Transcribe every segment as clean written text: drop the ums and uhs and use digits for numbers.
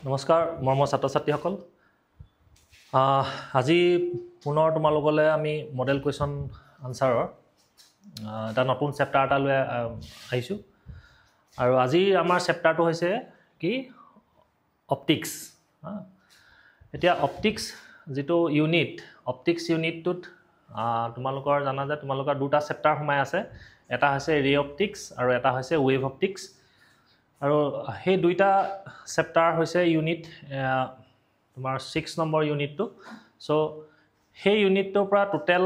নমস্কাৰ মৰমৰ ছাত্ৰ ছাত্ৰীসকল আজি পুনৰ তোমালোকলৈ আমি মডেল কুৱেশ্যন আনসাৰৰ এটা নতুন চেপ্টাৰ এটা লৈ আহিছোঁ আৰু আজি আমাৰ চেপ্টাৰটো হৈছে কি অপটিক্স এতিয়া অপটিক্স যেটো ইউনিট অপটিক্স ইউনিটটোত তোমালোকৰ জানা যে তোমালোকৰ দুটা চেপ্টাৰ সোমাই আছে এটা হৈছে ৰে অপটিক্স আৰু এটা হৈছে ৱেভ অপটিক্স আৰু সেই দুইটা চেপ্টাৰ হৈছে ইউনিট তোমাৰ 6 নম্বৰ ইউনিটটো সো সেই ইউনিটটোৰ পৰা টোটাল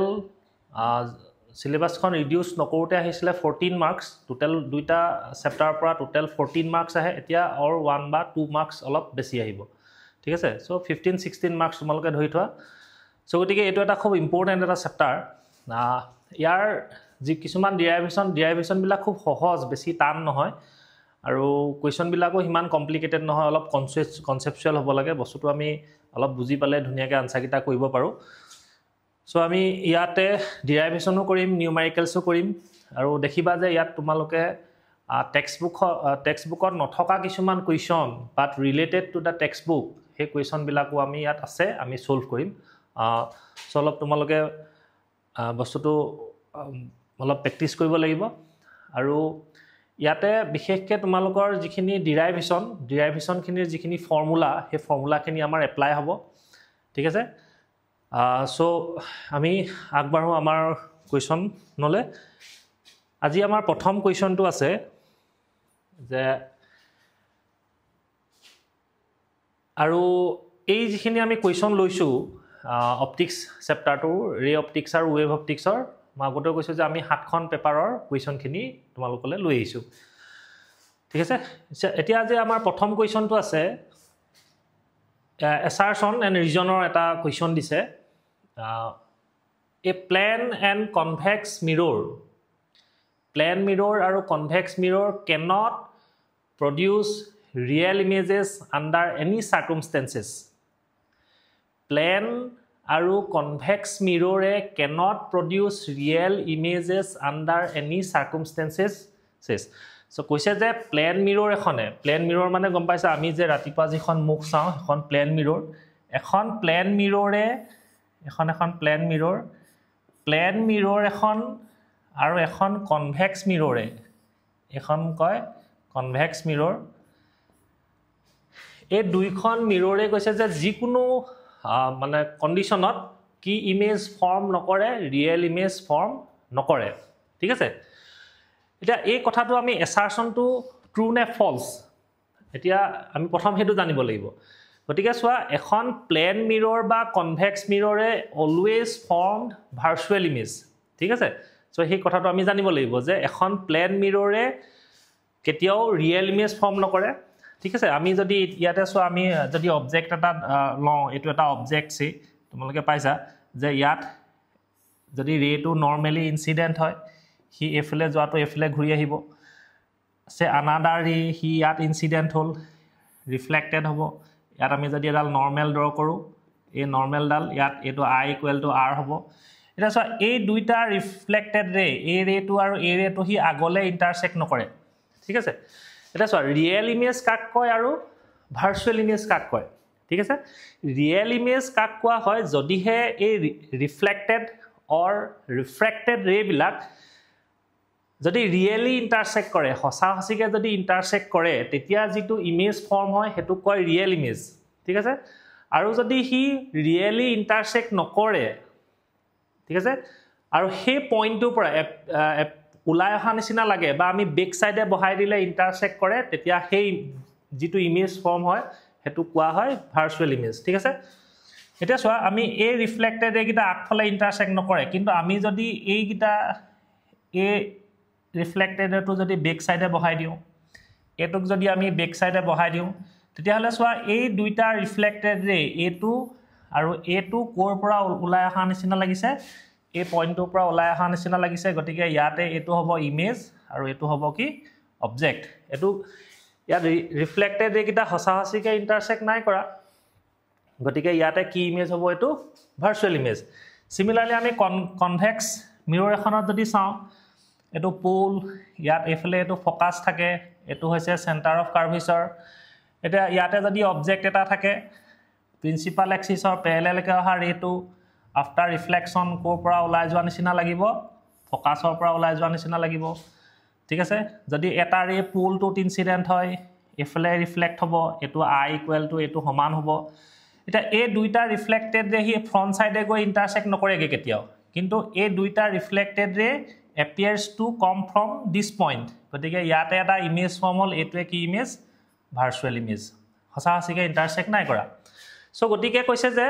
সিলেবাসখন ৰিডিউস নকৰোতে আহিছিলে 14 মাৰ্কস টোটাল দুইটা চেপ্টাৰৰ পৰা টোটাল 14 মাৰ্কস আহে এতিয়া আৰু 1 বা 2 মাৰ্কস অলপ বেছি আহিব ঠিক আছে সো 15 16 মাৰ্কস তোমালোকে ধৰি থোৱা সো গতিকে এটো এটা খুব ইম্পৰ্টেন্ট এটা চেপ্টাৰ ইয়াৰ যি কিছুমান ডেৰিভেশন বিলাক খুব সহজ বেছি টান নহয় আৰু কোৱেশ্চন বিলাকো হিমান কমপ্লিকেটেড নহয় অলপ কনসেপচুৱেল হ'ব লাগে বস্তুটো আমি অলপ বুজি পালে ধুনিয়াকৈ আনসাৰ কিটা কৰিব পাৰো সো আমি ইয়াতে ডেৰিভেশনো কৰিম নিউমেৰিকেলসও কৰিম আৰু দেখিবা যে ইয়াত তোমালোকে টেক্সটবুকত নথকা কিছুমান question but related to the textbook হে কোৱেশ্চন বিলাকো আমি ইয়াত আছে আমি সলভ কৰিম সো অলপ তোমালোকে বস্তুটো অলপ প্ৰেক্টিস কৰিব লাগিব আৰু ইয়াতে বিশেষকৈ তোমালোকৰ যিখিনি ডেৰিভেশন খিনিৰ যিখিনি ফৰ্মুলা সেই ফৰ্মুলাখিনি আমাৰ এপ্লাই হ'ব ঠিক আছে সো আমি আগবাঢ়ো আমাৰ কোৱেশ্চন নলে আজি আমাৰ প্ৰথম কোৱেশ্চনটো আছে যে আৰু এই যিখিনি আমি কোৱেশ্চন লৈছো অপটিক্স চেপ্টাৰটো ৰে অপটিক্স আৰু ৱেভ অপটিক্সৰ মাগতে কৈছো যে আমি 7খন পেপাৰৰ কোৱেশ্চন খিনি তোমালোকলৈ লৈ আহিছো ঠিক আছে এতিয়া যে আমাৰ প্ৰথম কোৱেশ্চনটো আছে assertion and reasonৰ এটা কোৱেশ্চন দিছে a plane and convex mirror আৰু convex mirror cannot produce real images under any circumstances plane আৰু convex mirror cannot produce real images under any circumstances so কৈছে যে প্লেন মিৰৰ মানে গম পাইছা আমি যে ৰাতিপুৱা যিখন মুখ চাও এখন প্লেন মিৰৰ এখন প্লেন মিৰৰ এখন আৰু এখন কনভেক্স মিৰৰে এখন কয় কনভেক্স মিৰৰ এই দুইখন মিৰৰে কৈছে যে যিকোনো মানে কন্ডিশনত কি ইমেজ ফৰ্ম নকৰে ৰিয়েল ইমেজ ফৰ্ম নকৰে ঠিক আছে এতিয়া এই কথাটো আমি এসাৰশনটো ট্ৰু নে ফলস এতিয়া আমি প্ৰথম হেতু জানিব লাগিব গতিকে সোৱা এখন প্লেন মিৰৰ বা কনভেক্স মিৰৰে অলৱেজ ফৰ্মড ভাৰ্চুৱেল ইমেজ ঠিক আছে সো সেই কথাটো আমি জানিব লাগিব যে এখন প্লেন মিৰৰে কেতিয়াও ৰিয়েল ইমেজ ফৰ্ম নকৰে ঠিক আছে আমি যদি ইয়াতে সোৱা আমি যদি অবজেক্ট এটা লওঁ এটো এটা অবজেক্ট সি তোমালোকে পাইছা যে ইয়াত যদি ৰেটো নৰমালি ইনসিডেন্ট হয় হি এফলে যোৱাটো এফলে ঘূৰি আহিব সে আনাদাৰ হি ইয়াত ইনসিডেন্ট হল ৰিফ্লেক্টেড হ'ব ইয়াত আমি যদি এডাল নৰমাল ড্ৰ কৰো এই নৰমাল ডাল ইয়াত এটো i = r হ'ব এটা সো এই দুইটা ৰিফ্লেক্টেড ৰে এই ৰেটো আৰু এই ৰেটো হি আগলে ইন্টাৰসেক্ট নকৰে ঠিক আছে এটা সো ৰিয়েল ইমেজ কাক কয় আৰু ভাৰ্চুৱেল ইমেজ কাক কয় ঠিক আছে ৰিয়েল ইমেজ কাক কোৱা হয় যদিহে এই ৰিফ্লেক্টেড অৰ ৰিফ্ৰেক্টেড ৰে বিলাক যদি ৰিয়েলি ইন্টাৰসেক্ট কৰে হসাহসিকে যদি ইন্টাৰসেক্ট কৰে তেতিয়া যেটো ইমেজ ফৰ্ম হয় হেতু কয় ৰিয়েল ইমেজ ঠিক আছে আৰু যদি হি ৰিয়েলি ইন্টাৰসেক্ট নকৰে ঠিক আছে আৰু সেই পইণ্টটোৰ পৰা উলাই অহা নিচিনা লাগে বা আমি বেক সাইডে বহাই দিলে ইন্টাৰসেক্ট কৰে তেতিয়া সেই যেটো ইমেজ ফৰ্ম হয় হেতু কোৱা হয় ভাৰ্চুৱেল ইমেজ ঠিক আছে এটা সোৱা আমি এই ৰিফ্লেক্টেড একিটা আগফালে ইন্টাৰসেক্ট নকৰে কিন্তু আমি যদি এই গিটা এই ৰিফ্লেক্টেড এটো যদি বেক সাইডে বহাই দিও এটোক যদি আমি বেক সাইডে বহাই দিও তেতিয়া হলে সোৱা এই দুইটা ৰিফ্লেক্টেড ৰে এটো আৰু এটো কোৰ পৰা উলাই অহা নিচিনা লাগিছে এই পইণ্টৰ পৰা উলাই অহা নিচিনা লাগিছে গতিকে ইয়াতে এটো হ'ব ইমেজ আৰু এটো হ'ব কি অবজেক্ট এটো ইয়াত ৰিফ্লেক্টেড একিটা হসাহসিকে ইন্টাৰসেক্ট নাই কৰা গতিকে ইয়াতে কি ইমেজ হ'ব এটো ভাৰ্চুৱেল ইমেজ সিমিলাৰলি আমি কনভেক্স মিৰৰ এখনত যদি চাও এটো পোল ইয়াত এফলে এটো ফোকাস থাকে এটো হৈছে সেন্টাৰ অফ কাৰ্ভেচাৰ এটা ইয়াতে যদি অবজেক্ট এটা থাকে প্ৰিন্সিপাল এক্সিছৰ প্যাৰেলেলকে অহা ৰেটো আফটাৰ ৰিফ্লেকশন কোৰ পৰা ওলাই যোৱা নিচিনা লাগিব ফোকাসৰ পৰা ওলাই যোৱা নিচিনা লাগিব ঠিক আছে যদি এটা ৰে পুল টু ইনসিডেন্ট হয় এফলে ৰিফ্লেক্ট হ'ব এটো I ইকুৱেল টু এটো সমান হ'ব এটা এই দুইটা ৰিফ্লেক্টেড ৰে হি ফ্ৰন্ট সাইডে গৈ ইন্টাৰসেক্ট নকৰেগে কেতিয়াও কিন্তু এই দুইটা ৰিফ্লেক্টেড ৰে appears to come from this point গতিকে ইয়াতে এটা ইমেজ ফৰ্ম হল এটোৱে কি ইমেজ ভাৰ্চুৱেল ইমেজ হসা হসিকে ইন্টাৰসেক্ট নাই কৰা সো গতিকে কৈছে যে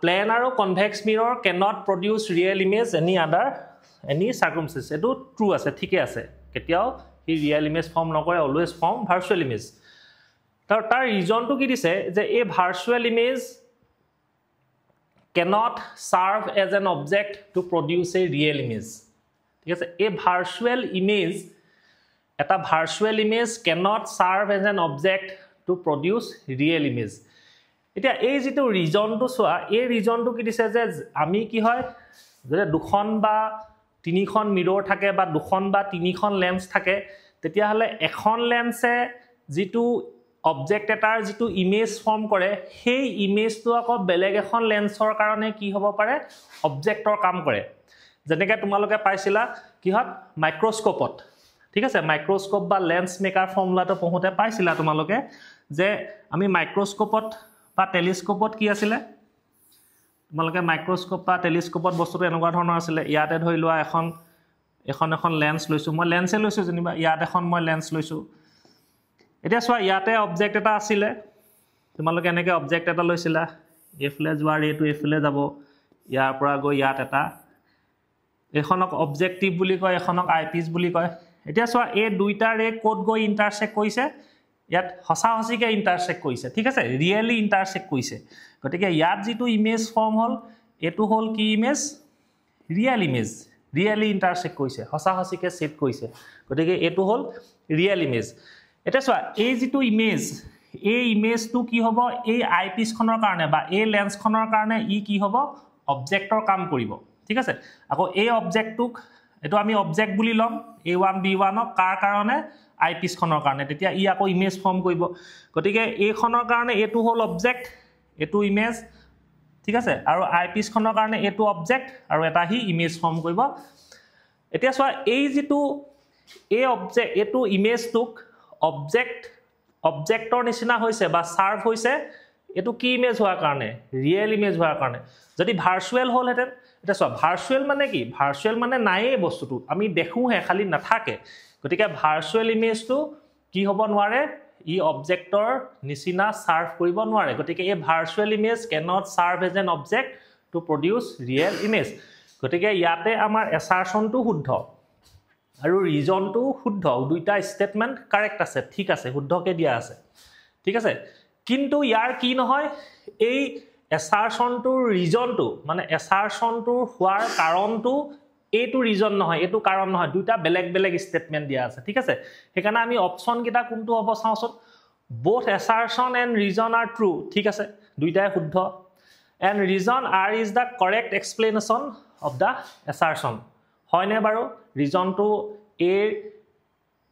planar or convex mirror cannot produce real image any circumstances etu true ase thike ase ketiao hi real image form nokore always form virtual image tar reason to ki dise je a virtual image cannot serve as an object to produce a real image thik ase a virtual image cannot serve as an object to produce real image এটা এই যেটো ৰিজনটো সোয়া এই ৰিজনটো কি দিছে যে আমি কি হয় যদি দুখন বা তিনিখন মিৰৰ থাকে বা দুখন বা তিনিখন লেন্স থাকে তেতিয়া হলে এখন লেন্সে যেটো অবজেক্ট এটাৰ যেটো ইমেজ ফৰ্ম কৰে সেই ইমেজটো আকৌ বেলেগ এখন লেন্সৰ কাৰণে কি হ'ব পাৰে অবজেক্টৰ কাম কৰে যেনেকৈ তোমালোকে পাইছিলা কিহত মাইক্ৰোস্কোপত ঠিক আছে মাইক্ৰোস্কোপ বা লেন্স মেকাৰ ফৰ্মুলাটো পঢ়োতে পাইছিলা তোমালোকে যে আমি মাইক্ৰোস্কোপত বা টেলিস্কোপত কি আছিল তোমালোকে মাইক্ৰোস্কোপ বা টেলিস্কোপত বস্তুটো এনেকুৱা ধৰণৰ আছিল ইয়াতে ধৰি লোৱা এখন লেন্স লৈছো মই লেন্সে লৈছো যেনিবা ইয়াত এখন মই লেন্স লৈছো এতিয়া চোৱা ইয়াতে অবজেক্ট এটা আছিল তোমালোকে এনেকৈ অবজেক্ট এটা লৈছিলা এফলে যোৱা ৰেটো এফলে যাব ইয়াৰ পৰা গৈ ইয়াত এটা এখনক অবজেক্টিভ বুলি কয় এখনক আইপিস বুলি কয় এতিয়া চোৱা এই দুইটা ৰে কোড গৈ ইন্টাৰসেক্ট কৰিছে ইয়াত হসা হসিকে ইন্টাৰসেক্ট কৰিছে ঠিক আছে ৰিয়েলি ইন্টাৰসেক্ট কৰিছে গতিকে ইয়াত যেটো ইমেজ ফৰ্ম হল এটো হল কি ইমেজ ৰিয়েলি ইন্টাৰসেক্ট কৰিছে হসা হসিকে সেট কৰিছে গতিকে এটো হল ৰিয়েল ইমেজ এটা চোৱা এই যেটো ইমেজ এই ইমেজটো কি হ'ব এই আইপিস খনৰ কাৰণে বা এই লেন্স খনৰ কাৰণে ই কি হ'ব অবজেক্টৰ কাম কৰিব ঠিক আছে আকৌ এই অবজেক্টটোক এটো আমি অবজেক্ট বুলি লম a1 b1 ক কাৰ কাৰণে আইপিস খনৰ কাৰণে তেতিয়া ই আকৌ ইমেজ ফৰ্ম কৰিব গতিকে এই খনৰ কাৰণে এটো হল অবজেক্ট এটো ইমেজ ঠিক আছে আৰু আইপিস খনৰ কাৰণে এটো অবজেক্ট আৰু এটা হি ইমেজ ফৰ্ম কৰিব এতিয়া চোৱা এই যেটো এই অবজেক্ট এটো ইমেজটোক অবজেক্টৰ নিচিনা হৈছে বা সাৰ্ভ হৈছে এটো কি ইমেজ হোৱাৰ কাৰণে ৰিয়েল ইমেজ হোৱাৰ কাৰণে যদি ভাৰ্চুৱেল হল হেতেন এটা চোৱা ভাৰ্চুৱেল মানে কি ভাৰ্চুৱেল মানে নাইয়ে বস্তুটো আমি দেখোহে খালি নাথাকে গতিকে ভাৰ্চুৱেল ইমেজটো কি হ'ব নোৱাৰে ই অবজেক্টৰ নিচিনা সাৰ্ভ কৰিব নোৱাৰে গতিকে এই virtual image cannot serve as an object to produce real image গতিকে ইয়াতে আমাৰ এছাৰশনটো শুদ্ধ আৰু ৰিজনটো শুদ্ধ দুইটা স্টেটমেন্ট কাৰেক্ট আছে ঠিক আছে শুদ্ধকে দিয়া আছে ঠিক আছে কিন্তু ইয়াৰ কি নহয় এই এছাৰশনটোৰ ৰিজনটো মানে এছাৰশনটোৰ হোৱাৰ কাৰণটো এটো ৰিজন নহয় এটো কাৰণ নহয় দুইটা বেলেগ স্টেটমেন্ট দিয়া আছে ঠিক আছে হেকাৰণে আমি অপচন কিটা কোনটো হ'ব চাওচোন both assertion and reason are true ঠিক আছে দুইটাই শুদ্ধ and reason r is the correct explanation of the assertion হয়নে বাৰু ৰিজনটো a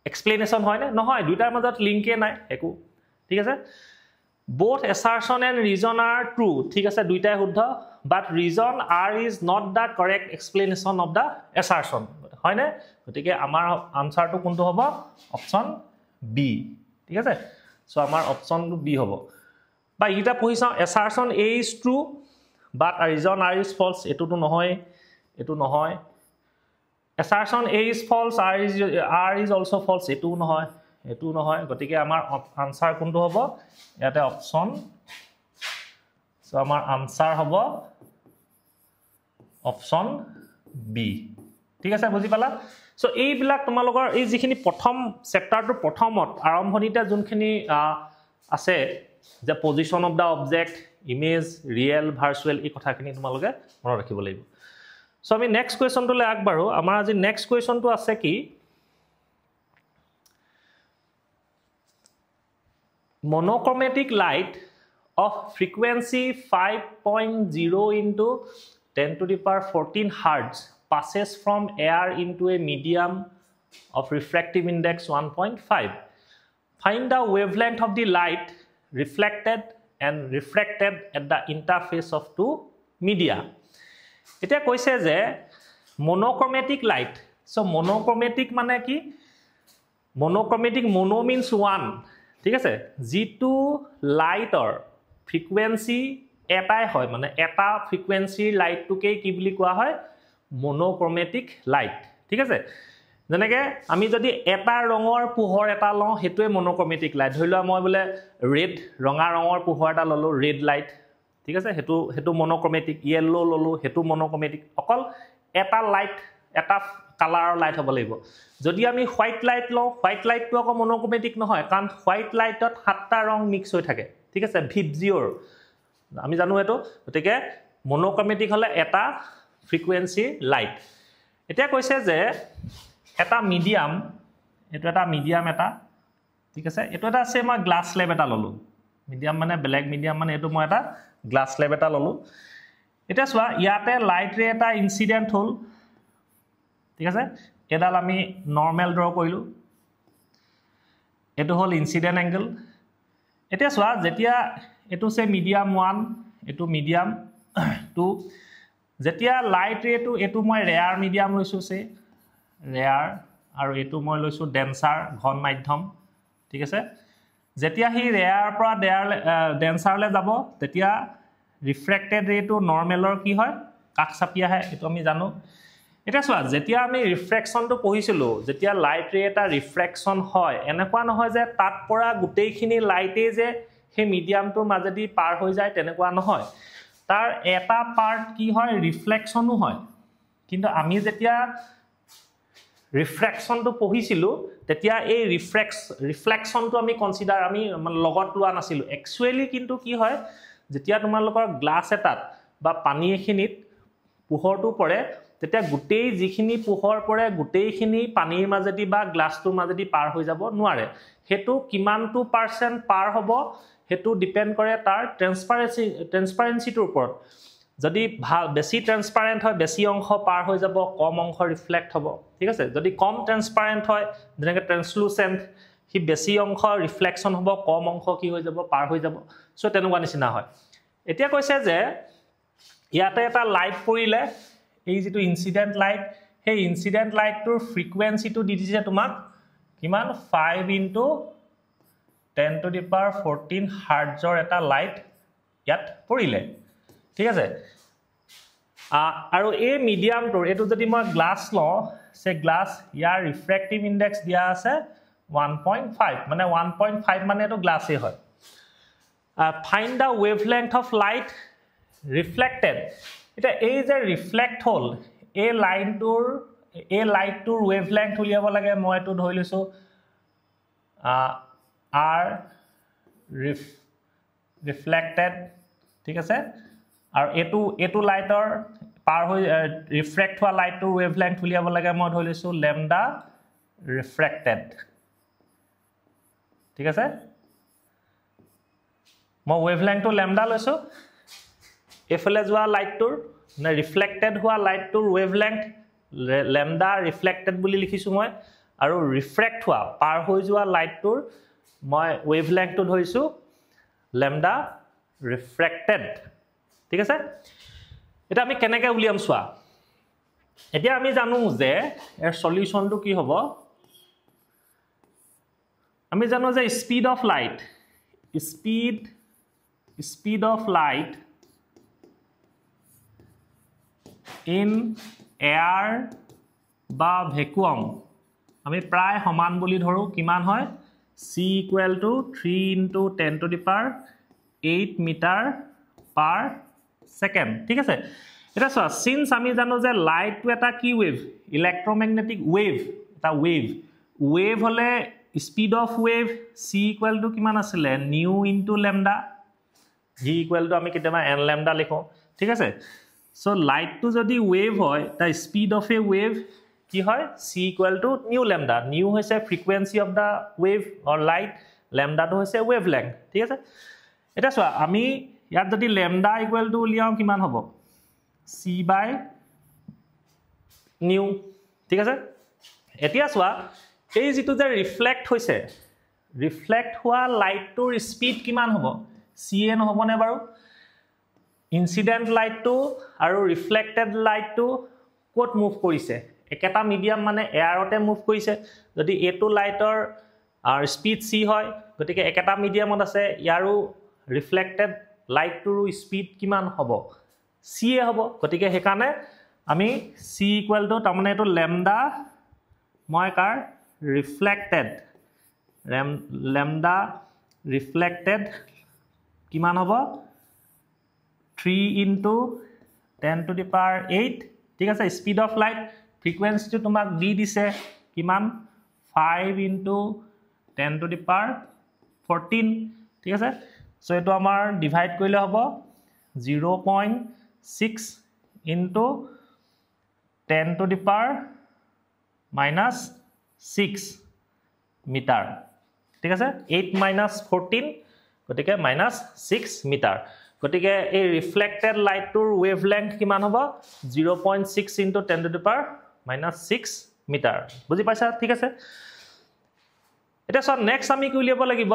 explanation হয়নে নহয় দুইটাৰ মাজত লিংকে নাই একো ঠিক আছে both assertion and reason are true ঠিক আছে দুইটাই শুদ্ধ but reason r is not the correct explanation of the assertion হয়নে গতিকে আমাৰ আনসাৰটো কোনটো হ'ব অপচন বি ঠিক আছে সো আমাৰ অপচন বি হ'ব বা ইটা পঢ়িছা assertion a is true but reason r is false এটোটো নহয় এটো নহয় assertion a is false r is also false এটো নহয় গতিকে আমাৰ আনসাৰ কোনটো হ'ব ইয়াতে অপচন সো আমাৰ আনসাৰ হ'ব অপচন বি ঠিক আছে বুজি পালা সো এই বিলাক তোমালোকৰ এই যিখিনি প্ৰথম চেপ্টাৰটো প্ৰথমত আৰম্ভণিতে যোনখিনি আছে যে position of the object image real virtual এই কথাখিনি তোমালোকে মনত ৰাখিব লাগিব সো আমি নেক্সট কোৱেশ্চনটোলৈ আগবাঢ়ো আমাৰ আজি নেক্সট কোৱেশ্চনটো আছে কি monochromatic light of frequency 5.0 into 10 to the power 14 hertz passes from air into a medium of refractive index 1.5 find the wavelength of the light reflected and refracted at the interface of two media. এটা কৈছে যে monochromatic light. So monochromatic মানে কি? Monochromatic, mono means one. ঠিক আছে? যেটো লাইটৰ frequency এটাই হয়, মানে এটা ফ্ৰিকুৱেন্সিৰ লাইটটোকে কি বুলি কোৱা হয়? Monochromatic light. ঠিক আছে? যেনেকে আমি যদি এটা ৰঙৰ পোহৰ এটা লওঁ হেতুৱে monochromatic light. ধৰিলোৱা মই বলে ৰেড ৰঙা ৰঙৰ পোহৰ এটা ললো ৰেড লাইট. ঠিক আছে? হেতু monochromatic. yellow ললো হেতু monochromatic. অকল এটা লাইট এটা কালাৰৰ লাইট হ'ব লাগিব. যদি আমি হোৱাইট লাইট লওঁ হোৱাইট লাইটটো আকৌ monochromatic নহয় কাৰণ হোৱাইট লাইটত সাতটা ৰং মিক্স হৈ থাকে. ঠিক আছে? ভিবজিঅৰ আমি জানো এটো গতিকে monochromatic হলে এটা ফ্ৰিকুৱেন্সি লাইট. এতিয়া কৈছে যে এটা মিডিয়াম এটো এটা মিডিয়াম এটা ঠিক আছে এটো এটা আছে মই গ্লাস স্লেব এটা ললো মিডিয়াম মানে ব্ল্যাক মিডিয়াম মানে এটো মই এটা গ্লাস স্লেব এটা ললো এটা সোয়া ইয়াতে লাইট ৰে এটা ইনসিডেন্ট হল ঠিক আছে এডাল আমি নৰমাল ড্ৰ কৰিলো এটো হল ইনসিডেন্ট অ্যাঙ্গেল এটা সোয়া যেতিয়া এটো সে মিডিয়াম 1 এটো মিডিয়াম 2 যেতিয়া লাইট ৰেটো এটো মই ৰেয়াৰ মিডিয়াম লৈছো সে ৰেয়াৰ আৰু এটো মই লৈছো ডেন্সাৰ ঘন মাধ্যম ঠিক আছে যেতিয়া হি ৰেয়াৰ পৰা ডেন্সাৰলে যাব তেতিয়া ৰিফ্ৰেক্টেড ৰেটো নৰমালৰ কি হয় কাক চাপি আহে এটো আমি জানো এটা সোৱা যেতিয়া আমি ৰিফ্ৰেকশনটো পঢ়িছিলো যেতিয়া লাইট ৰে এটা ৰিফ্ৰেকশন হয় এনেকুৱা নহয় যে তাত পৰা গুটেইখিনি লাইটে যে হে মিডিয়ামটোৰ মাজেদি পাৰ হৈ যায় তেনেকুৱা নহয় তাৰ এটা পাৰ্ট কি হয় ৰিফ্লেকশনও হয় কিন্তু আমি যেতিয়া ৰিফ্ৰেকশনটো পঢ়িছিলো তেতিয়া এই ৰিফ্লেকশনটো আমি কনসিডাৰ আমি লগত লোৱা নাছিলো একচুয়ালি কিন্তু কি হয় যেতিয়া তোমালোকৰ গ্লাস এটাত বা পানী এখিনিত পোহৰটো পৰে তেতিয়া গুটেই যিখিনি পোহৰ পৰে গুটেইখিনি পানীৰ মাজেদি বা গ্লাসটোৰ মাজেদি পাৰ হৈ যাব নোৱাৰে হেতু কিমানটো পাৰসেন্ট পাৰ হ'ব হেতু ডিপেন্ড কৰে তাৰ ট্ৰান্সপাৰেন্সিটোৰ ওপৰত যদি বেছি ট্ৰান্সপাৰেন্ট হয় বেছি অংশ পাৰ হৈ যাব কম অংশ ৰিফ্লেক্ট হ'ব ঠিক আছে যদি কম ট্ৰান্সপাৰেন্ট হয় যেনেকৈ ট্ৰান্সলুসেন্ট হি বেছি অংশ ৰিফ্লেকশন হ'ব কম অংশ কি হৈ যাব পাৰ হৈ যাব সো তেনেকুৱা নিচিনা হয় এতিয়া কৈছে যে ইয়াতে এটা লাইট পৰিলে এই যেটো ইনসিডেন্ট লাইট হে ইনসিডেন্ট লাইটটোৰ ফ্ৰিকুৱেন্সিটো দি দিছে তোমাক কিমান 5 * 10 to the power 14 হাৰ্টজৰ এটা লাইট ইয়াত পৰিলে ঠিক আছে আৰু এই মিডিয়ামটোৰ এটো যদি মই গ্লাস লওঁ সে গ্লাস ইয়াৰ ৰিফ্ৰেক্টিভ ইনডেক্স দিয়া আছে 1.5 মানে 1.5 মানে এটো গ্লাসে হয় find the wavelength of light reflected এটা এই যে ৰিফ্লেক্ট হল এই লাইটটোৰ ওয়েভলেংথ উলিয়াব লাগে মই এটো ধৰি লৈছো r reflected ঠিক আছে আৰু এটো লাইটৰ পাৰ হৈ ৰিফ্ৰেক্ট হোৱা লাইটটোৰ ওয়েভলেংথ উলিয়াব লাগে মই ধৰি লৈছো lambda refracted ঠিক আছে মই ওয়েভলেংথটো lambda লৈছো এফালে যোৱা লাইটটোৰ না ৰিফ্লেক্টেড হোৱা লাইটটোৰ ওয়েভলেংথ lambda reflected বুলি লিখিছো মই আৰু ৰিফ্ৰেক্ট হোৱা পাৰ হৈ যোৱা লাইটটোৰ মই ওয়েভলেংথটো ধৰিছো lambda refracted ঠিক আছে এটা আমি কেনেকৈ উলিয়াম সোৱা এতিয়া আমি জানো যে এৰ সলিউশনটো কি হ'ব আমি জানো যে speed of light speed of light in air বা vacuum আমি প্ৰায় সমান বুলি ধৰো কিমান হয় c = 3 * 10 to the power 8 meter per second ঠিক আছে এটা সো সিন্স আমি জানো যে লাইট টু এটা কি ওয়েভ ইলেক্ট্ৰোমেগনেটিক ওয়েভ এটা ওয়েভ হলে স্পিড অফ ওয়েভ c = কিমান আছিল nu * lambda g = আমি কেতিয়াবা n lambda লিখো ঠিক আছে সো লাইট টু যদি ওয়েভ হয় তা স্পিড অফ এ ওয়েভ কি হয় c = nu lambda nu হৈছে frequency of the wave or light lambda টো হৈছে ওয়েভলেংথ ঠিক আছে এটা সো আমি ইয়াত যদি lambda = উলিয়াও কিমান হ'ব c / nu ঠিক আছে এতিয়া সোৱা এই যেটো যে ৰিফ্লেক্ট হৈছে ৰিফ্লেক্ট হোৱা লাইটটোৰ স্পীড কিমান হ'ব CA নহবনে বাৰু ইনসিডেন্ট লাইটটো আৰু ৰিফ্লেক্টেড লাইটটো ক'ত মুভ কৰিছে একেটা মিডিয়াম মানে এয়াৰতে মুভ কৰিছে যদি এটো লাইটৰ স্পীড c হয় গতিকে একেটা মিডিয়ামত আছে ইয়াৰো ৰিফ্লেক্টেড লাইটটোৰ স্পীড কিমান হ'ব CA হ'ব গতিকে হেকানে আমি c ইকুৱেল টু তাৰমানে এটো ল্যামডা মই কাৰ ৰিফ্লেক্টেড ল্যামডা ৰিফ্লেক্টেড কিমান হ'ব 3 into 10 to the power 8 ঠিক আছে স্পীড অফ লাইট ফ্ৰিকোয়েন্সি তোমাক দি দিছে কিমান 5 into 10 to the power 14 ঠিক আছে সো এটো আমাৰ ডিভাইড কৰিলে হ'ব 0.6 into 10 to the power minus 6 metre ঠিক আছে 8 minus 14 গতিকে minus 6 মিটাৰ গতিকে এই ৰিফ্লেক্টেড লাইটটোৰ ওয়েভলেংথ কিমান হ'ব 0.6 into 10 to the power minus 6 metre বুজি পাইছা ঠিক আছে এটা সব নেক্সট আমি কি উলিয়াব লাগিব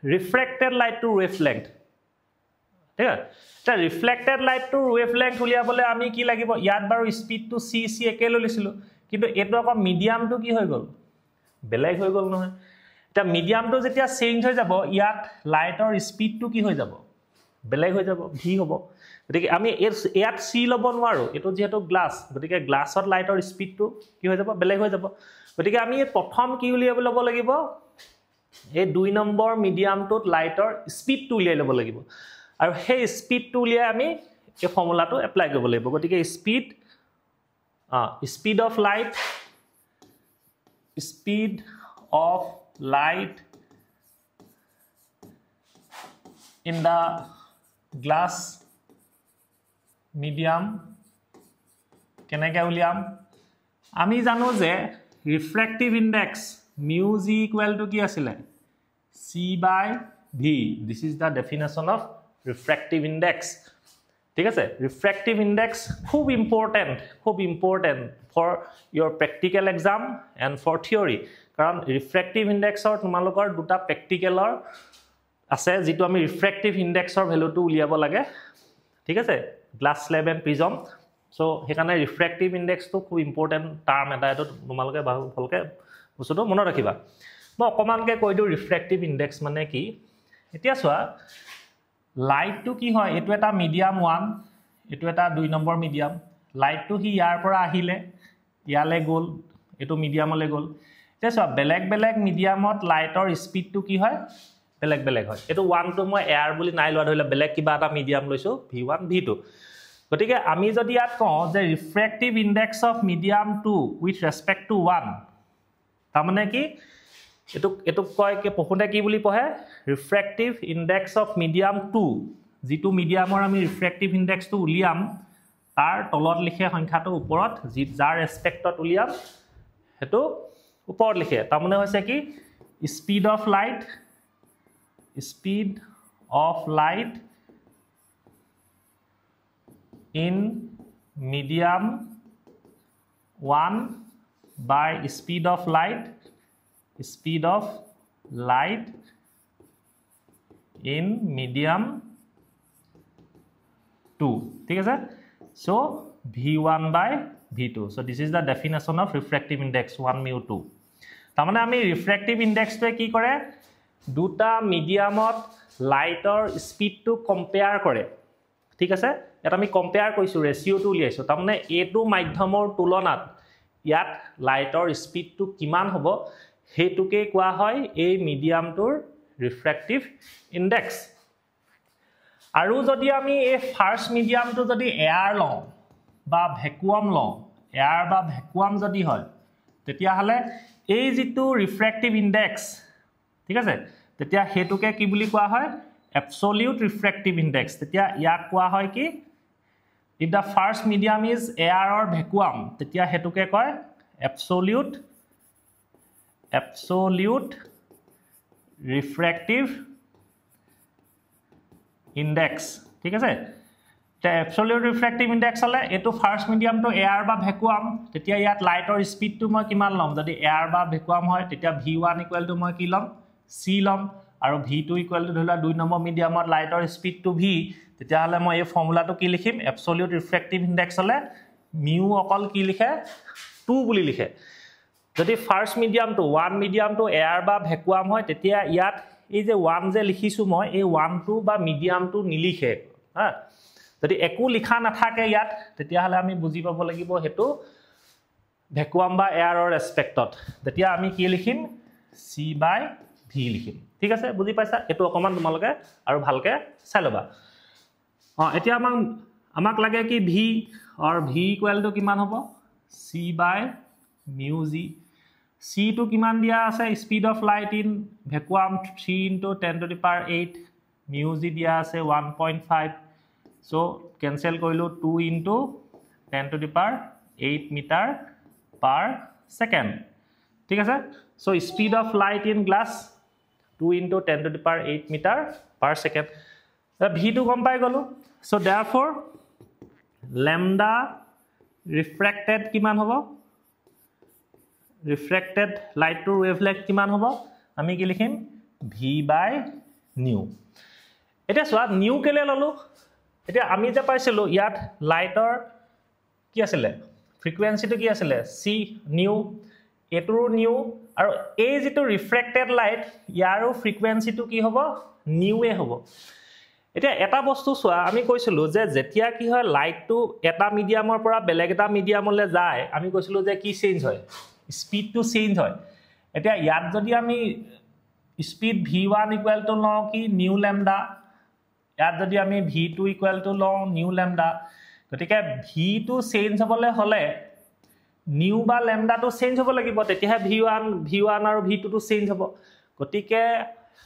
ৰিফ্লেক্টেড লাইটটোৰ ওয়েভলেংথ ঠিক আছে এটা ৰিফ্লেক্টেড লাইটটোৰ ওয়েভলেংথ উলিয়াবলে আমি কি লাগিব ইয়াত বাৰু স্পীডটো c একে লৈছিলো কিন্তু এটো আকৌ মিডিয়ামটো কি হৈ গল বেলেগ হৈ গল নহয় এটা মিডিয়ামটো যেতিয়া চেঞ্জ হৈ যাব ইয়াত লাইটৰ স্পীডটো কি হৈ যাব বেলেগ হৈ যাব v হ'ব গতিকে আমি ইয়াত c লব নোৱাৰো এটো যেহেতু গ্লাস গতিকে গ্লাছত লাইটৰ স্পীডটো কি হৈ যাব বেলেগ হৈ যাব গতিকে আমি প্ৰথম কি উলিয়াব লব লাগিব এই 2 নম্বৰ মিডিয়ামটোত লাইটৰ স্পীডটো উলিয়াই লব লাগিব আৰু সেই স্পীডটো উলিয়াই আমি এই ফৰ্মুলাটো এপ্লাই কৰিব লাগিব গতিকে speed of light in the glass medium কেনেকৈ উলিয়াম আমি জানো যে refractive index mu g equal to কি আছিল c by v this is the definition of refractive index ঠিক আছে refractive index খুব important for your practical exam and for theory কাৰণ refractive indexৰ তোমালোকৰ দুটা প্ৰ্যাক্টিকেলৰ আছে যেটো আমি ৰিফ্ৰেক্টিভ ইনডেক্সৰ ভ্যালুটো উলিয়াব লাগে ঠিক আছে glass slab and prism so হেকানে ৰিফ্ৰেক্টিভ ইনডেক্সটো খুব ইম্পৰ্টেন্ট টাৰ্ম এটা এটো তোমালোকে ভালকে বস্তুটো মনত ৰাখিবা মই অকমানকে কৈ দিও ৰিফ্ৰেক্টিভ ইনডেক্স মানে কি এতিয়া চোৱা লাইটটো কি হয় এটো এটা মিডিয়াম 1 এটো এটা 2 নম্বৰ মিডিয়াম লাইটটো হি ইয়াৰ পৰা আহিলে ইয়ালে গল এটো মিডিয়ামলে গল এতিয়া চোৱা বেলেগ মিডিয়ামত লাইটৰ স্পীডটো কি হয় বেলেগ হয় এটো 1 টো মই এয়াৰ বুলি নাই লোৱা ধৰিলে বেলেগ কিবা এটা মিডিয়াম লৈছো v1 v2 গতিকে আমি যদি ইয়াত কওঁ যে refractive index of medium 2 with respect to 1 তাৰমানে কি এটো কয় কি পঢ়োতে কি বুলি পঢ়ে ৰিফ্ৰেক্টিভ ইনডেক্স অফ মিডিয়াম 2 যেটো মিডিয়ামৰ আমি ৰিফ্ৰেক্টিভ ইনডেক্সটো উলিয়াম তাৰ তলত লিখে সংখ্যাটো ওপৰত যাৰ ৰেসপেক্টত উলিয়াম হেতু ওপৰত লিখে তাৰমানে হৈছে কি speed of light in medium 1 by speed of light in medium 2 ঠিক আছে so v1 by v2 so this is the definition of refractive index 1 mu 2 তাৰমানে আমি ৰিফ্ৰেক্টিভ ইনডেক্সটো কি কৰে দুটা মিডিয়ামত লাইটৰ স্পীডটো কম্পেয়াৰ কৰে ঠিক আছে এটা আমি কম্পেয়াৰ কৰিছো ৰেশিওটো উলিয়াইছো তাৰমানে এটো মাধ্যমৰ তুলনাত ইয়াত লাইটৰ স্পীডটো কিমান হ'ব হেতুকে কোৱা হয় এই মিডিয়ামটোৰ ৰিফ্ৰেক্টিভ ইনডেক্স আৰু যদি আমি এই ফাৰ্স্ট মিডিয়ামটো যদি এয়াৰ লওঁ বা ভ্যাকুয়াম লওঁ এয়াৰ বা ভ্যাকুয়াম যদি হয় তেতিয়া হলে এই যেটো ৰিফ্ৰেক্টিভ ইনডেক্স ঠিক আছে তেতিয়া হেতুকে কি বুলি কোৱা হয় absolute refractive index তেতিয়া ইয়াক কোৱা হয় কি if the first medium is air or vacuum তেতিয়া হেতুকে কয় absolute refractive index ঠিক আছে তে absolute refractive index হলে এটো ফার্স্ট মিডিয়াম তো এয়ার বা ভ্যাকুয়াম তেতিয়া ইয়াত লাইটৰ স্পিডটো মই কিমান লম যদি এয়ার বা ভ্যাকুয়াম হয় তেতিয়া v1 = মই কি লম c লম আৰু v2 ইকুৱেল টু ধৰিলা 2 নম্বৰ মিডিয়ামত লাইটৰ স্পীডটো v তেতিয়াহ'লে মই এই ফৰ্মুলাটো কি লিখিম এবসলিউট ৰিফ্ৰেক্টিভ ইনডেক্স হলে মিউ অকল কি লিখে 2 বুলি লিখে যদি ফাৰ্স্ট মিডিয়ামটো 1 মিডিয়ামটো এয়াৰ বা ভেকুৱাম হয় তেতিয়া ইয়াত এই যে 1 যে লিখিছো মই এই 1 টো বা মিডিয়ামটো নিলিখে হা যদি একো লিখা নাথাকে ইয়াত তেতিয়াহ'লে আমি বুজি পাব লাগিব হেতু ভেকুৱাম বা এয়াৰৰ ৰেসপেক্টত তেতিয়া আমি কি লিখিম c বাই v লিখিম ঠিক আছে বুজি পাইছা এটো অকমান তোমালকে আৰু ভালকে চাই লবা এতিয়া আমাক লাগে কি v और v ইকুৱেল টু কিমান হ'ব c বাই mu g c টো কিমান দিয়া আছে speed of light in vacuum 3 into 10 to the power 8 mu g দিয়া আছে 1.5 so cancel কৰিলো 2 into 10 to the power 8 meter per second ঠিক আছে so speed of light in glass 2 into 10 to the power 8 meter per second v টো গম পাই গলো so therefore lambda refracted কিমান হ'ব refracted light to wavelength কিমান হ'ব আমি কি লিখিম v by nu এটা সোৱা nu কেলে ললো এটা আমি যে পাইছিলো ইয়াত লাইটৰ কি আছিল ফ্ৰিকুৱেন্সিটো কি আছিল c nu এটোৰ nu আৰু এই যেটো ৰিফ্ৰেক্টেড লাইট ইয়াৰো ফ্ৰিকুৱেন্সিটো কি হ'ব nu এ হ'ব এটা এটা বস্তু সোৱা আমি কৈছিলো যে যেতিয়া কি হয় লাইটটো এটা মিডিয়ামৰ পৰা বেলেগ এটা মিডিয়ামলৈ যায় আমি কৈছিলো যে কি চেঞ্জ হয় স্পীড টু চেঞ্জ হয় এটা ইয়াত যদি আমি স্পীড v1 ইকুৱেল টু লও কি নিউ ল্যাম্ডা ইয়াত যদি আমি v2 ইকুৱেল টু লও নিউ ল্যাম্ডা গতিকে v2 চেঞ্জ হ'বলে হলে নিউ বা ল্যাম্ডাটো চেঞ্জ হ'ব লাগিব তেতিয়া v1 আৰু v2 টো চেঞ্জ হ'ব গতিকে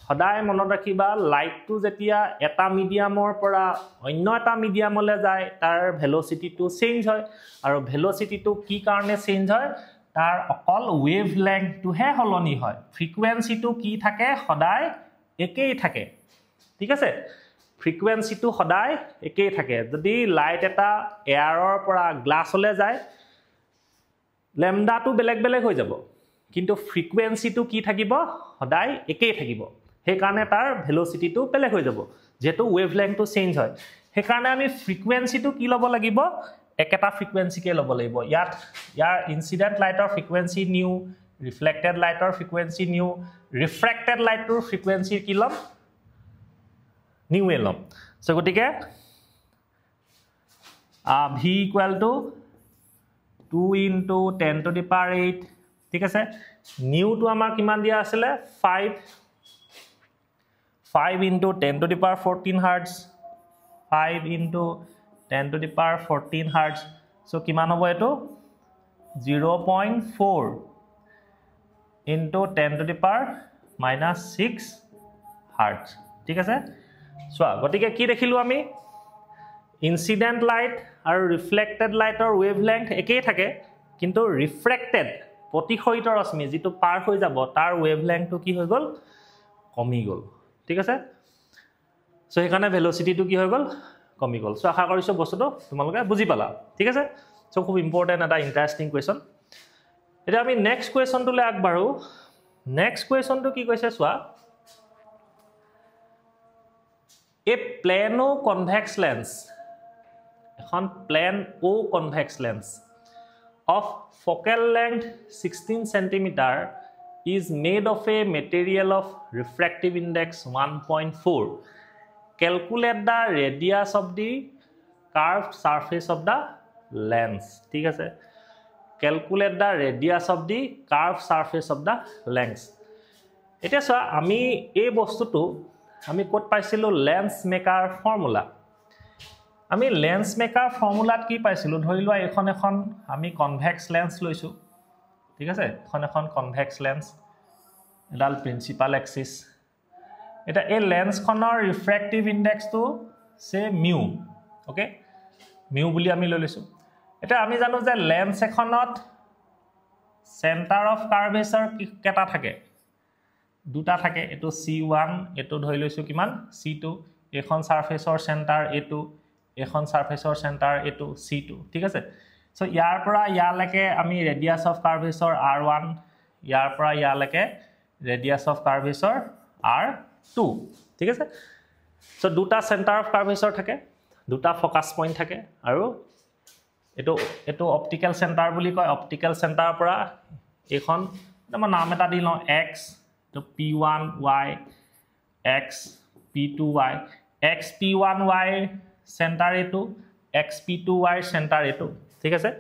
সদায় মনত ৰাখিবা লাইটটো যেতিয়া এটা মিডিয়ামৰ পৰা অন্য এটা মিডিয়ামলৈ যায় তাৰ ভেলোসিটিটো চেঞ্জ হয় আৰু ভেলোসিটিটো কি কাৰণে চেঞ্জ হয় তাৰ অকল ওয়েভলেংথটো হে হলনি হয় ফ্ৰিকুৱেন্সিটো কি থাকে সদায় একেই থাকে ঠিক আছে ফ্ৰিকুৱেন্সিটো সদায় একেই থাকে যদি লাইট এটা এয়াৰৰ পৰা গ্লাছলৈ যায় ল্যাম্ডাটো বেলেগ বেলেগ হৈ যাব কিন্তু ফ্ৰিকুৱেন্সিটো কি থাকিব সদায় একেই থাকিব হে কাৰণে তাৰ ভেলোসিটিটো বেলেগ হৈ যাব যেটো ওয়েভলেংথটো চেঞ্জ হয় হে কাৰণে আমি ফ্ৰিকুৱেন্সিটো কি ল'ব লাগিব একেটা ফ্ৰিকুৱেন্সি কে ল'ব লাগিব ইয়াৰ ইনসিডেন্ট লাইটৰ ফ্ৰিকুৱেন্সি নিউ ৰিফ্লেক্টেড লাইটৰ ফ্ৰিকুৱেন্সি নিউ ৰিফ্ৰেক্টেড লাইটৰ ফ্ৰিকুৱেন্সি কি ল'ম নিউ এ ল'ম সো গটিকে v equal to 2 into 10 to the power 8 ঠিক আছে নিউ টো আমাৰ কিমান দিয়া আছিল 5 into 10 to the power 14 hertz 5 into 10 to the power 14 hertz so কিমান হ'ব এটো 0.4 into 10 to the power -6 hertz ঠিক আছে সো গটিকে কি দেখিলো আমি ইনসিডেন্ট লাইট আৰু ৰিফ্লেক্টেড লাইটৰ ওয়েভলেংথ একেই থাকে কিন্তু ৰিফ্ৰেক্টেড প্ৰতিফলিত ৰশ্মি যেটো পাৰ হৈ যাব তাৰ ওয়েভলেংথটো কি হৈ গল কমি গল ঠিক আছে সো এখানে ভেলোসিটিটো কি হৈ গল কমি গল সো আশা কৰিছো বস্তুটো তোমালোকে বুজি পালা ঠিক আছে সো খুব ইম্পৰ্টেন্ট এটা ইন্টাৰেষ্টিং কোৱেশ্চন এটা আমি নেক্সট কোৱেশ্চনটোলৈ আগবাঢ়ো নেক্সট কোৱেশ্চনটো কি কৈছে সোৱা এ প্লেনো কনভেক্স লেন্স এখন প্লেন ও convex lens of focal length 16 cm is made of a material of refractive index 1.4 calculate the radius of the curved surface of the lens ঠিক আছে calculate the radius of the curved surface of the lens এটা so আমি এই বস্তুটো আমি কত পাইছিলো lens maker formula আমি লেন্স মেকাৰ ফৰ্মুলাত কি পাইছিলো ধৰি লোৱা এখন আমি কনভেক্স লেন্স লৈছো ঠিক আছে এখন কনভেক্স লেন্স এডাল প্ৰিন্সিপাল এক্সিস এটা এই লেন্সখনৰ ৰিফ্ৰেক্টিভ ইনডেক্সটো সে মিউ ওকে মিউ বুলি আমি লৈছো এটা আমি জানো যে লেন্স এখনত সেন্টাৰ অফ কাৰ্ভেচাৰ কেটা থাকে দুটা থাকে এটো c1 এটো ধৰি লৈছো কিমান c2 এখন সাৰফেসৰ সেন্টাৰ এটো এখন সাৰফেসৰ সেন্টাৰ এটো c2 ঠিক আছে সো ইয়াৰ পৰা ইয়ালৈকে আমি ৰেডিয়াস অফ কাৰ্ভেচাৰ r1 ইয়াৰ পৰা ইয়ালৈকে ৰেডিয়াছ অফ কাৰ্ভেচৰ r2 ঠিক আছে সো দুটা সেন্টাৰ অফ কাৰ্ভেচৰ থাকে দুটা ফোকাস পইণ্ট থাকে আৰু এটো অপটিক্যাল সেন্টাৰ বুলি কয় অপটিক্যাল সেন্টাৰৰ পৰা এখন মই নাম এটা দি লওঁ x তো p1y x p2y x p1y centre এটো x p2y সেন্টাৰ এটো ঠিক আছে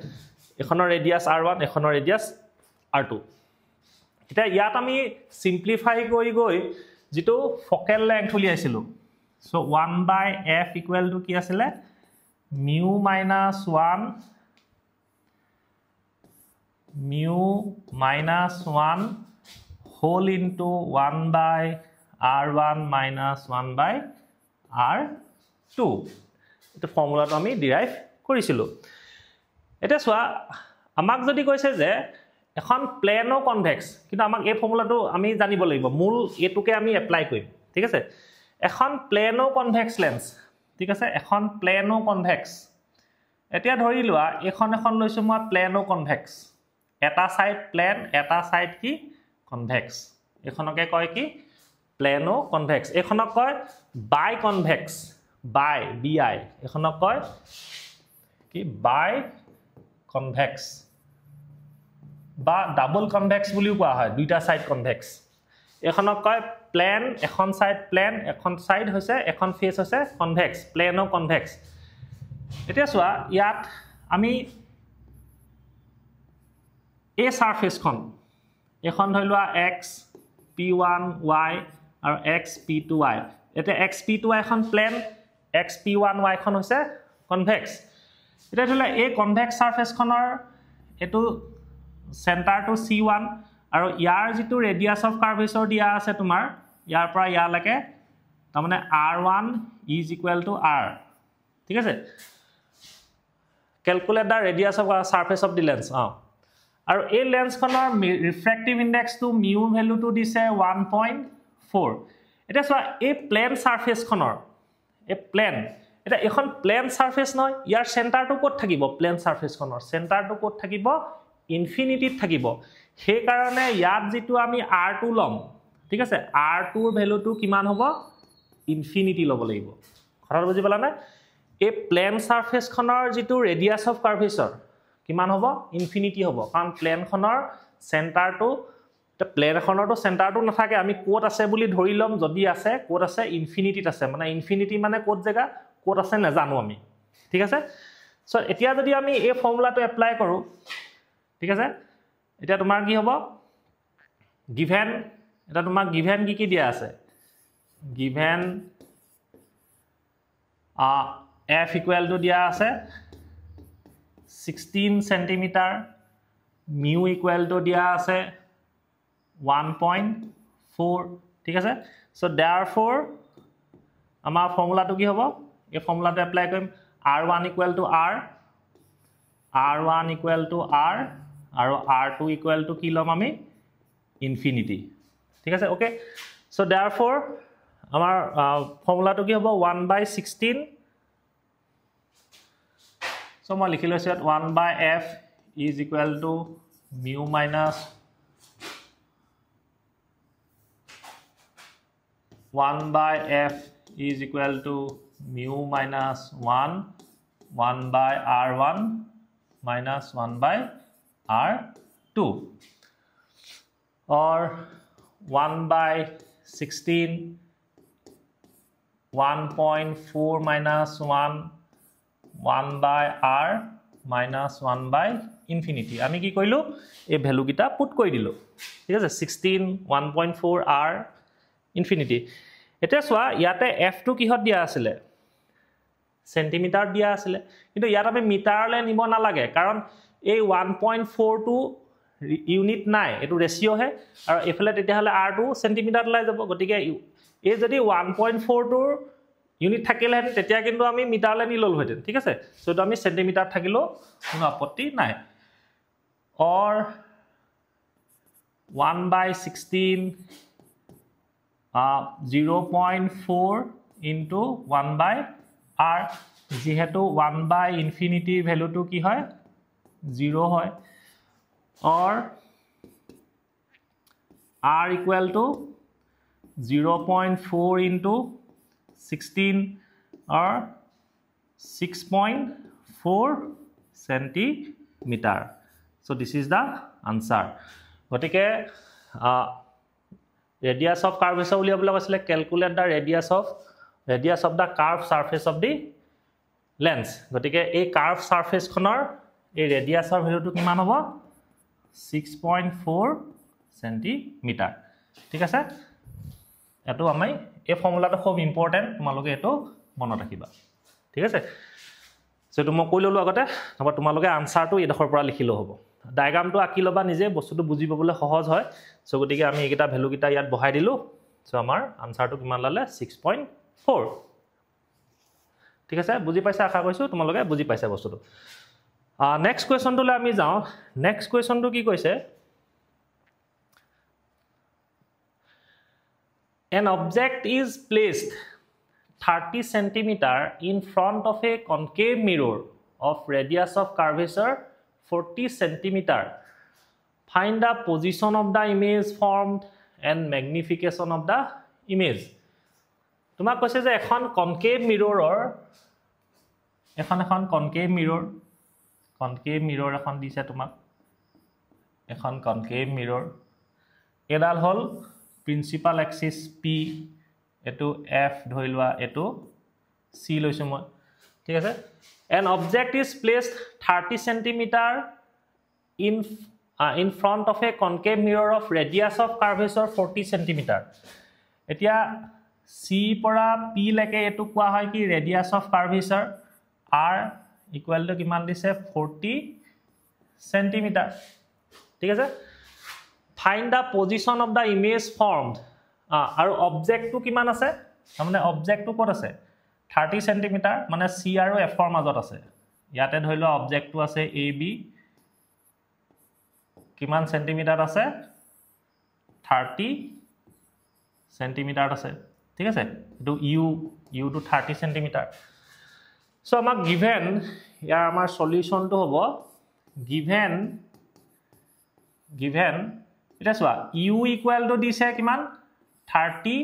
এখনৰ ৰেডিয়াছ r1 এখনৰ ৰেডিয়াছ r2 এটা ইয়াত আমি সিম্পলিফাই কৰি গৈ যেটো ফোকেল লেংথ উলিয়াইছিলো সো 1/f = কি আছিল mu - 1 mu - 1 whole into 1/r1 minus 1/r2 এটা ফৰ্মুলাটো আমি ডিৰাইভ কৰিছিলো এটা সোয়া আমাক যদি কৈছে যে এখন প্লেনো কনভেক্স কিন্তু আমাক এই ফৰ্মুলাটো আমি জানিব লাগিব মূল এটুকে আমি এপ্লাই কৰিম ঠিক আছে এখন প্লেনো কনভেক্স লেন্স ঠিক আছে এখন প্লেনো কনভেক্স এতিয়া ধৰি লোৱা এখন লৈছো মই প্লেনো কনভেক্স এটা সাইড প্লেন এটা সাইড কি কনভেক্স এখনকে কয় কি প্লেনো কনভেক্স এখনক কয় বাই কনভেক্স বাই bi এখনক কয় কি বাই কনভেক্স বা ডাবল কনভেক্স বুলিও কোৱা হয় দুইটা সাইড কনভেক্স এখনক কয় প্লেন এখন সাইড প্লেন এখন সাইড হৈছে এখন ফেস হৈছে কনভেক্স প্লেনো কনভেক্স এতিয়া সোয়া ইয়াত আমি এই সারফেসখন এখন ধইলোৱা x p1y আৰু x p2y এটা x p2y এখন প্লেন x p1y খন হৈছে কনভেক্স এটা ধইলা এই কনভেক্স সাৰফেসখনৰ এটো সেন্টাৰটো c1 আৰু ইয়াৰ যেটো ৰেডিয়াছ অফ কাৰ্ভেচৰ দিয়া আছে তোমাৰ ইয়াৰ পৰা ইয়ালৈকে তাৰ মানে r1 = r ঠিক আছে calculate the radius of surface of the lens আৰু এই লেন্সখনৰ ৰিফ্ৰেক্টিভ ইনডেক্সটো মিউ ভ্যালুটো দিছে 1.4 এটা সোয়া এই প্লেন সাৰফেসখনৰ এই প্লেন এটা এখন প্লেন সাৰফেস নহয় ইয়াৰ সেন্টাৰটো ক'ত থাকিব প্লেন সাৰফেসখনৰ সেন্টাৰটো ক'ত থাকিব ইনফিনিটিত থাকিব সেই কাৰণে ইয়াত যেটো আমি r2 লম ঠিক আছে r2 ৰ ভ্যালুটো কিমান হ'ব ইনফিনিটি লব লাগিব কথাটো বুজি পালা না এই প্লেন সাৰফেসখনৰ যেটো ৰেডিয়াছ অফ কাৰ্ভেচৰ কিমান হ'ব ইনফিনিটি হ'ব কাৰণ প্লেনখনৰ সেন্টাৰটো প্লেনখনৰটো সেন্টাৰটো নাথাকে আমি কোড আছে বুলি ধৰি লম যদি আছে কোড আছে ইনফিনিটিত আছে মানে ইনফিনিটি মানে কোড জায়গা কোড আছে নাজানো আমি ঠিক আছে সো এতিয়া যদি আমি এই ফৰ্মুলাটো এপ্লাই কৰো ঠিক আছে এটা তোমাৰ কি হ'ব গিভেন এটা তোমাৰ গিভেন কি দিয়া আছে গিভেন f = দিয়া আছে 16 সেন্টিমিটাৰ mu = দিয়া আছে 1.4 ঠিক আছে সো therefore আমাৰ ফৰ্মুলাটো কি হ'ব এই ফৰ্মুলাটো এপ্লাই কৰিম r1 = r r1 = r আৰু r2 = কি লম আমি ইনফিনিটি ঠিক আছে ওকে সো therefore আমাৰ ফৰ্মুলাটো কি হ'ব 1/16 সো মই লিখি লৈছো 1/f = mu - 1/f = mu - 1 1/r1 minus 1/r2 or 1/16 1.4 minus 1 1/r minus 1/infinity আমি কি কইলো এই ভ্যালু কিটা পুট কৰি দিলো ঠিক আছে 16 1.4 r infinity এটা সোয়া ইয়াতে f টো কিহত দিয়া আছিল সেন্টিমিটার দিয়া আছিল কিন্তু ইয়াত আমি মিটাৰলে নিব না লাগে কাৰণ এই 1.4 টো ইউনিট নাই এটো ৰেশিও হে আৰু এফালে তেতিয়া হলে r2 সেন্টিমিটাৰ লাই যাব গটিকে এই যদি 1.4 টোৰ ইউনিট থাকিলে হেতে তেতিয়া কিন্তু আমি মিটাৰলে নি লল হতেন ঠিক আছে সো তো আমি সেন্টিমিটার থাকিলো কোনো আপত্তি নাই or 1/16 0.4 into 1/r যেহেতু 1/infinity ভ্যালুটো কি হয় 0 হয় or r equal to 0.4 into 16 or 6.4 centimeter. So this is the answer. গতিকে radius of curvature উলিয়াবলৈ কৈছিলে calculate the radius of the curved surface of the lens. গতিকে এই curved surface খনৰ এই radius ৰ ভ্যালুটো কিমান হ'ব 6.4 centimeter. ঠিক আছে এটো আমি এই ফৰ্মুলাটো খুব ইম্পৰ্টেন্ট তোমালোকে এটো মনত ৰাখিবা ঠিক আছে সো তুমি কৈ ললো আগতে হ'ব তোমালোকে আনসাৰটো এডখৰ পৰা লিখিলো হ'ব ডায়াগ্ৰামটো আঁকি লবা নিজে বস্তুটো বুজি পাবলৈ সহজ হয় সো গতিকে আমি এইটা ভ্যালু কিটা ইয়াত বহাই দিলো সো আমাৰ আনসাৰটো কিমান লালে 6.4 ঠিক আছে বুজি পাইছা আশা কৰিছো তোমালোকে বুজি পাইছা বস্তুটো নেক্সট কোৱেশ্চনটোলৈ আমি যাও নেক্সট কোৱেশ্চনটো কি কৈছে An object is placed 30 centimeter in front of a concave mirror of radius of curvature 40 centimeter. Find the position of the image formed and magnification of the image. তোমাক কৈছে যে এখন concave mirror এখন concave mirror এখন দিছে তোমাক এখন concave mirror এডাল হল principal axis p এটো f ধইলৱা এটো c লৈছো মই ঠিক আছে an object is placed 30 cm in front of a concave mirror of radius of curvature 40 cm এতিয়া c পৰা p লৈকে এটো কোৱা হয় কি radius of curvature r equal to কিমান দিছে 40 cm ঠিক আছে Find the position of the image formed. আৰু object to কিমান আছে মানে object to ক'ত আছে 30 cm মানে c আৰু f ৰ মাজত আছে ইয়াতে ধৰিলো object to আছে ab কিমান সেন্টিমিটাৰ আছে 30 সেন্টিমিটাৰ আছে ঠিক আছে এটো u to 30 সেন্টিমিটাৰ সো আমাক given ইয়াৰ আমাৰ সলিউশন to হ'ব given এটা সোয়া u equal to দিছে কিমান 30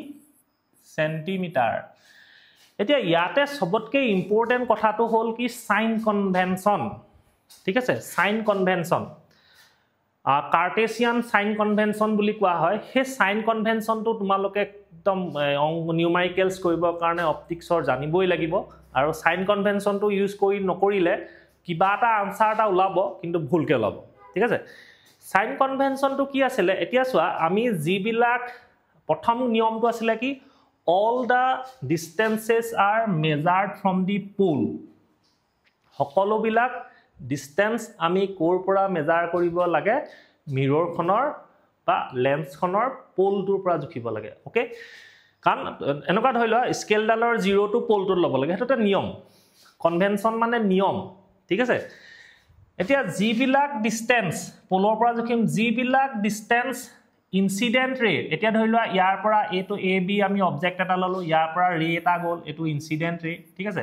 সেন্টিমিটার এতিয়া ইয়াতে সবতকে ইম্পৰ্টেন্ট কথাটো হল কি সাইন কনভেনশন ঠিক আছে sign convention Cartesian sign convention বুলি কোৱা হয় হে সাইন কনভেনশনটো তোমালোকে একদম নিউমাৰিকেলস কৰিবৰ কাৰণে অপটিক্সৰ জানিবই লাগিব আৰু সাইন কনভেনশনটো ইউজ কৰি নকৰিলে কিবা এটা আনসাৰ এটা ওলাব কিন্তু ভুলকে ওলাব ঠিক আছে সাইন কনভেনশন তো কি আছিল এতিয়া সোয়া আমি জিবিলাক প্ৰথম নিয়মটো আছিল কি all the distances are measured from the pole সকলো বিলাক ডিসটেন্স আমি কোৰ পৰা মেজাৰ কৰিব লাগে মিৰৰ খনৰ বা লেন্স খনৰ পোলটোৰ পৰা জুখিব লাগে ওকে কান এনেকুৱা ধৰিলো স্কেলডালৰ 0 টু পোলটোৰ ল'ব লাগে হেতু এটা নিয়ম কনভেনশন মানে নিয়ম ঠিক আছে এতিয়া জিবিলাক ডিসটেন্স পোলৰ পৰা জুখিম জিবিলাক ডিসটেন্স ইনসিডেন্ট ৰে এতিয়া ধৰিলোৱা ইয়াৰ পৰা এ টু এ বি আমি অবজেক্ট এটা ললো ইয়াৰ পৰা ৰে এটা গল এটো ইনসিডেন্ট ৰে ঠিক আছে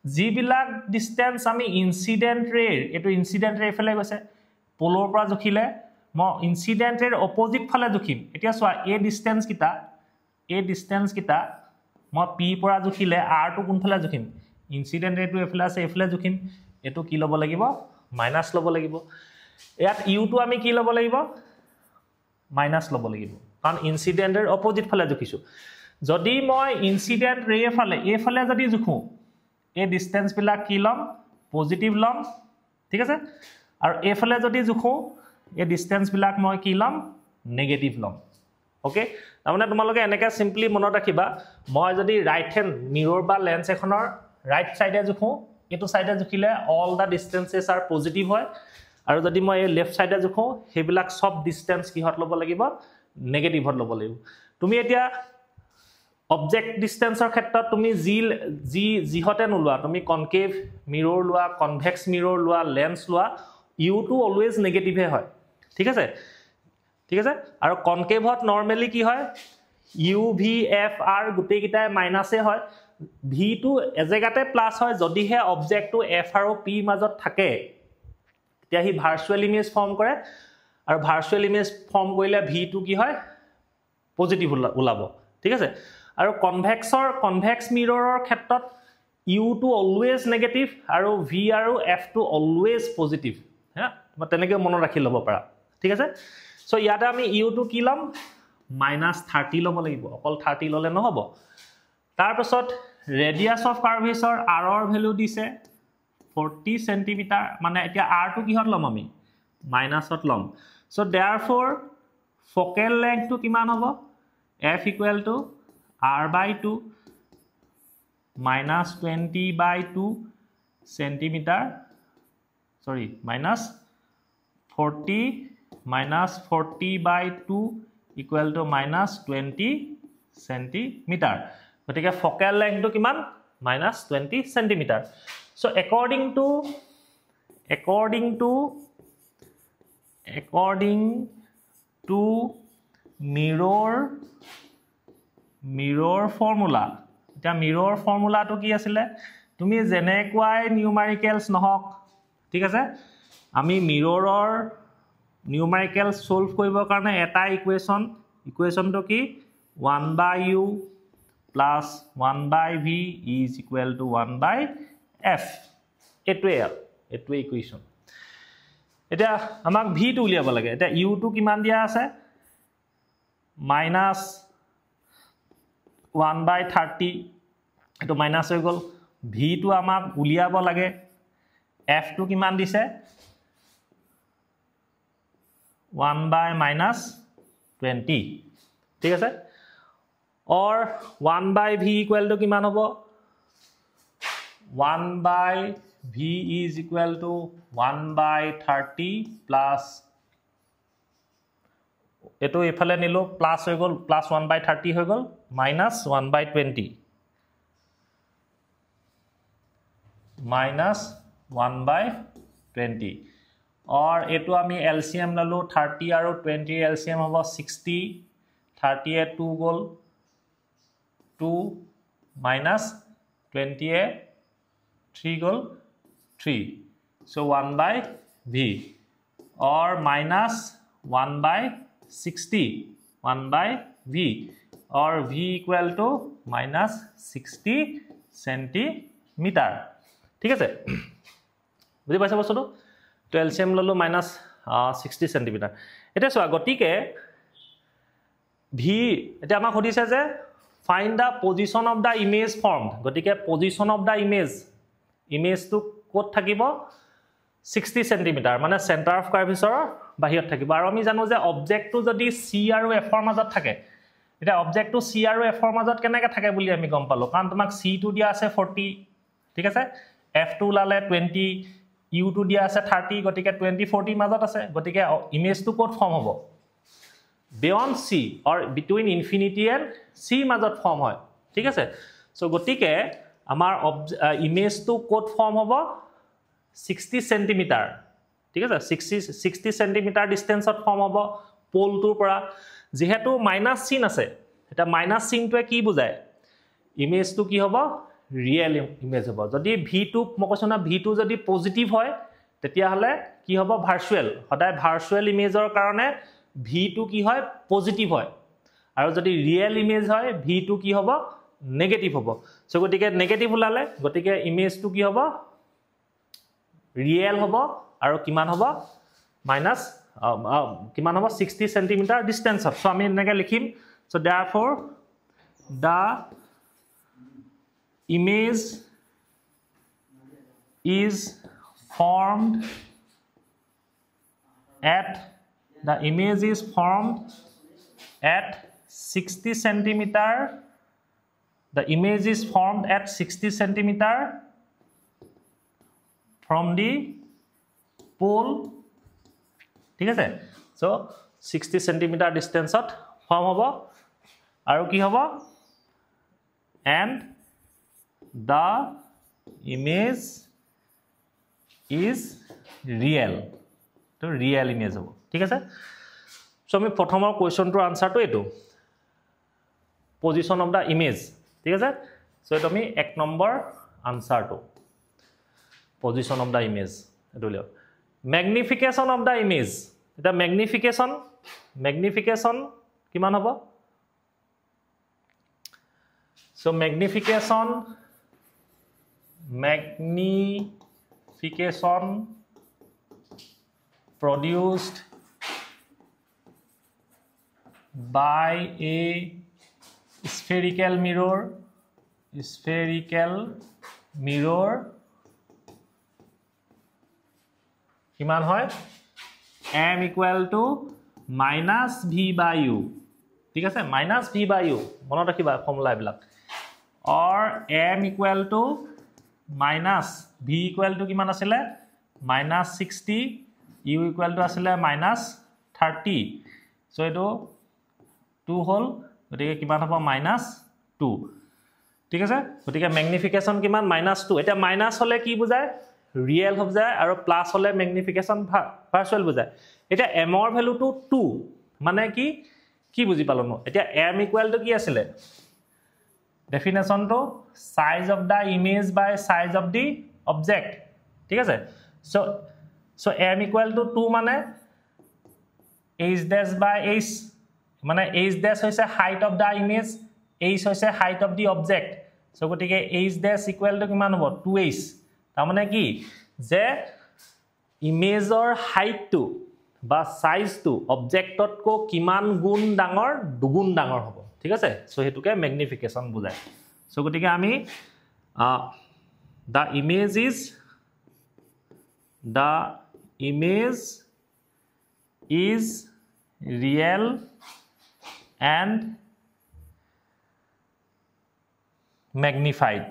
জিবিলাক ডিসটেন্স আমি ইনসিডেন্ট ৰে এটো ইনসিডেন্ট ৰে ফেলে গৈছে পোলৰ পৰা জুখিলে ম ইনসিডেন্ট ৰে অপোজিট ফালে জুখিম এতিয়া সোৱা এ ডিসটেন্স কিটা ম পি পৰা জুখিলে আৰ টু কোন ফালে জুখিম ইনসিডেন্ট ৰে টু এফালে আছে এফালে জুখিম এটো কি লব লাগিব মাইনাস লব লাগিব ইয়াত ইউ টু আমি কি লব লাগিব মাইনাস লব লাগিব কারণ ইনসিডেন্টের অপোজিট ফালে জুখিছো যদি মই ইনসিডেন্ট ৰে ফালে এ ফালে যদি জুখো এ ডিসটেন্স বিলাক কি লম পজিটিভ লম ঠিক আছে আৰু এ ফালে যদি জুখো এ ডিসটেন্স বিলাক মই কি লম নেগেটিভ লম ওকে তাৰমানে তোমালোকে এনেকা সিম্পলি মনত ৰাখিবা মই যদি ৰাইট হ্যান্ড মিৰৰ বা লেন্স এখনৰ ৰাইট সাইডে জুখো এটো সাইডে জুখিলে অল দা ডিসটেন্সেস আৰ পজিটিভ হয় আৰু যদি মই লেফট সাইডে জুখো হেবিলাক সব ডিসটেন্স কি হট লব লাগিব নেগেটিভ হট লব লাগিব তুমি এতিয়া অবজেক্ট ডিসটেন্সৰ ক্ষেত্ৰত তুমি জি হতে নলুৱা তুমি কনকেভ মিৰৰ লোৱা কনভেক্স মিৰৰ লোৱা লেন্স লোৱা ইউ টু অলৱেজ নেগেটিভে হয় ঠিক আছে আৰু কনকেভত নরমালি কি হয় ইউ ভি এফ আর গুটেই কিটাই মাইনাসে হয় ভি টু এজেগাতে প্লাস হয় যদিহে অবজেক্টটো এফ আৰু পি মাজত থাকে তেতিয়া হি ভাৰ্চুৱেল ইমেজ ফৰ্ম কৰে আৰু ভাৰ্চুৱেল ইমেজ ফৰ্ম কৰিলে ভি টু কি হয় পজিটিভ ওলাব ঠিক আছে আৰু কনভেক্স মিৰৰৰ ক্ষেত্ৰত u টো অলৱেজ নেগেটিভ আৰু v আৰু f টো অলৱেজ পজিটিভ হা মই তেনেকৈ মনত ৰাখি ল'ব পাৰা ঠিক আছে সো ইয়াতে আমি u টো কি লম -30 ল'ব লাগিব অকল 30 ল'লে নহব তাৰ পাছত ৰেডিয়াস অফ কাৰ্ভেচৰ r ৰ ভ্যালু দিছে 40 সেন্টিমিটাৰ মানে এতিয়া r টো কিহত লম আমি মাইনাসত লম সো देयरफॉर ফোকেল লেংথ টো কিমান হ'ব f = r/2 -20/2 centimeter sorry -40 -40/2 equal to -20 centimeter গতিকে ফোকেল লেংথ টো কিমান -20 centimeter so according to mirror formula এটা mirror formula to কি আছিল তুমি জেনেকুৱাই নিউমেৰিকেলস নহক ঠিক আছে আমি মিৰৰৰ নিউমেৰিকেল সলভ কৰিবৰ কাৰণে এটা ইকুৱেচন to কি 1/u plus 1/v is equal to 1/f এটোৱে ইকুৱেচন এটা আমাক v টো উলিয়াব লাগে এটা u টো কিমান দিয়া আছে -1/30 এটো মাইনাস হৈ গল v টো আমাক উলিয়াব লাগে f টো কিমান দিছে 1/-20 ঠিক আছে or 1/v equal to কিমান হ'ব 1/v is equal to 1/30 plus এটো এফালে নিলো প্লাস হৈ গল প্লাস 1/30 হৈ গল minus 1/20 minus 1/20 और এটো আমি এলসিএম ললো 30 আৰু 20 এলসিএম হ'ব 60 30 এ 2 গল 2 minus 20 A 3 goal 3 so 1/v or minus 1/60 1/v or v equal to -60 centimeter ঠিক আছে বুজি পাইছা বস্তুটো 12 cm ললো -60 centimeter এটা সো গতিকে v এটা আমাক হদিছে যে find the position of the image formed গতিকে position of the image to কোত থাকিব 60 cm মানে center of curvature বাহিৰত থাকিব আৰু আমি জানো যে অবজেক্ট টো যদি c আৰু f ৰ মাজত থাকে এটা অবজেক্ট টো c আৰু f ৰ মাজত কেনেকৈ থাকে বুলি আমি গম পালো কাৰণ তোমাক c টো দিয়া আছে 40 ঠিক আছে f টো লালে 20 u টো দিয়া আছে 30 গতিকে 20 40 মাজত আছে গতিকে ইমেজ টো কোত ফৰ্ম হ'ব beyond c or between infinity and c মাজত ফৰ্ম হয় ঠিক আছে সো গতিকে আমাৰ ইমেজ টো কোত ফৰ্ম হ'ব 60 cm ঠিক আছে 60 cm ডিসটেন্সত ফৰ্ম হ'ব পোল টোৰ পৰা যেহেতু মাইনাস চিন আছে এটা মাইনাস চিনটোৱে কি বুজায় ইমেজ টো কি হ'ব ৰিয়েল ইমেজ হ'ব যদি v টো মকছনা v টো যদি পজিটিভ হয় তেতিয়া হলে কি হ'ব ভাৰ্চুৱেল সদায় ভাৰ্চুৱেল ইমেজৰ কাৰণে v টো কি হয় পজিটিভ হয় আৰু যদি ৰিয়েল ইমেজ হয় v টো কি হ'ব নেগেটিভ হ'ব সো গতিকে নেগেটিভ ওলালে গতিকে ইমেজ টো কি হ'ব ৰিয়েল হ'ব আৰু কিমান হ'ব মাইনাস কিমান হ'ব 60 cm ডিসটেন্সত সো আমি এনেকৈ লিখিম so therefore the image is formed at 60 cm the image is formed at 60 cm from the pole ঠিক আছে সো 60 cm ডিসটেন্সত ফৰ্ম হ'ব আৰু কি হ'ব and the image is real তো real image হ'ব ঠিক আছে সো আমি প্ৰথমৰ কোৱেশ্চনটোৰ আনসাৰটো এটো position of the image ঠিক আছে সো এটো আমি 1 নম্বৰ আনসাৰটো position of the image এটো লিও magnification of the image এটা magnification কিমান হ'ব So magnification produced by a spherical mirror কিমান হয় m equal to minus v by u ঠিক আছে minus v by u মনত ৰাখিবা ফৰ্মুলা এইবিলাক or m equal to minus v equal to কিমান আছিলে minus 60 u equal to আছিলে minus 30 so এটো 2 হল গতিকে কিমান হ'ব minus 2 ঠিক আছে গতিকে ম্যাগনিফিকেশন কিমান -2 এটা মাইনাস হলে কি বুজায় ৰিয়েল হ'ব যায় আৰু প্লাস হলে ম্যাগনিফিকেশন ভাৰ্চুৱেল বুজায় এটা m ৰ ভ্যালুটো 2 মানে কি বুজি পালো ন এটা m ইকুৱেল টু কি আছিল ডেফিনেশন তো size of the image by size of the object ঠিক আছে সো m ইকুৱেল টু 2 মানে h dash by h মানে h dash হৈছে height of the image h হৈছে height of the object so গটিকে h dash ইকুৱেল টু কিমান হ'ব 2h তাৰ মানে কি যে ইমেজৰ হাইটটো বা সাইজটো অবজেক্টত কো কিমান গুণ ডাঙৰ দুগুণ ডাঙৰ হ'ব ঠিক আছে সো হেতুকে ম্যাগনিফিকেশন বুজায় সো গটিকে আমি the image is real and magnified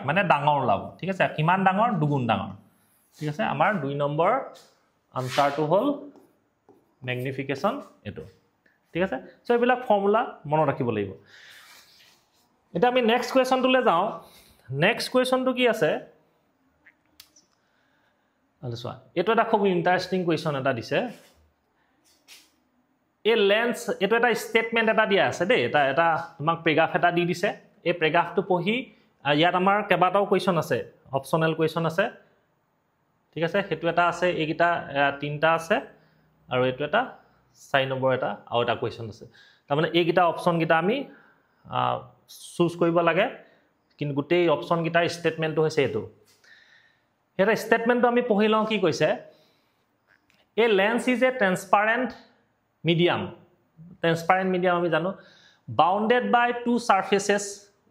মানে ডাঙৰ লাভ ঠিক আছে কিমান ডাঙৰ দুগুণ ডাঙৰ ঠিক আছে আমাৰ 2 নম্বৰ আনসাৰটো হল ম্যাগনিফিকেশন এটো ঠিক আছে সো এইবিলাক ফৰ্মুলা মনত ৰাখিব লাগিব এটা আমি নেক্সট কোৱেশ্চনটোলে যাও নেক্সট কোৱেশ্চনটো কি আছে আলসোৱা এটো এটা খুব ইন্টাৰেষ্টিং কোৱেশ্চন এটা দিছে এই লেন্স এটো এটা স্টেটমেন্ট এটা দিয়া আছে দেই এটা তোমাক প্ৰেগ্ৰাফ এটা দি দিছে এই প্ৰেগ্ৰাফটো পঢ়ি ইয়াত আমাৰ কেবাটাও কোৱেশ্চন আছে অপচনেল কোৱেশ্চন আছে ঠিক আছে হেতু এটা আছে এইগিটা তিনটা আছে আৰু এটো এটা 4 নম্বৰ এটা আৰু এটা কোৱেশ্চন আছে তাৰ মানে এইগিটা অপচন গিটা আমি চুজ কৰিব লাগে কিন্তু গোটেই অপচন গিটাৰ স্টেটমেন্টটো হৈছে এটো এটা স্টেটমেন্টটো আমি পঢ়ি লওঁ কি কৈছে এ lens is a transparent medium আমি জানো bounded by two surfaces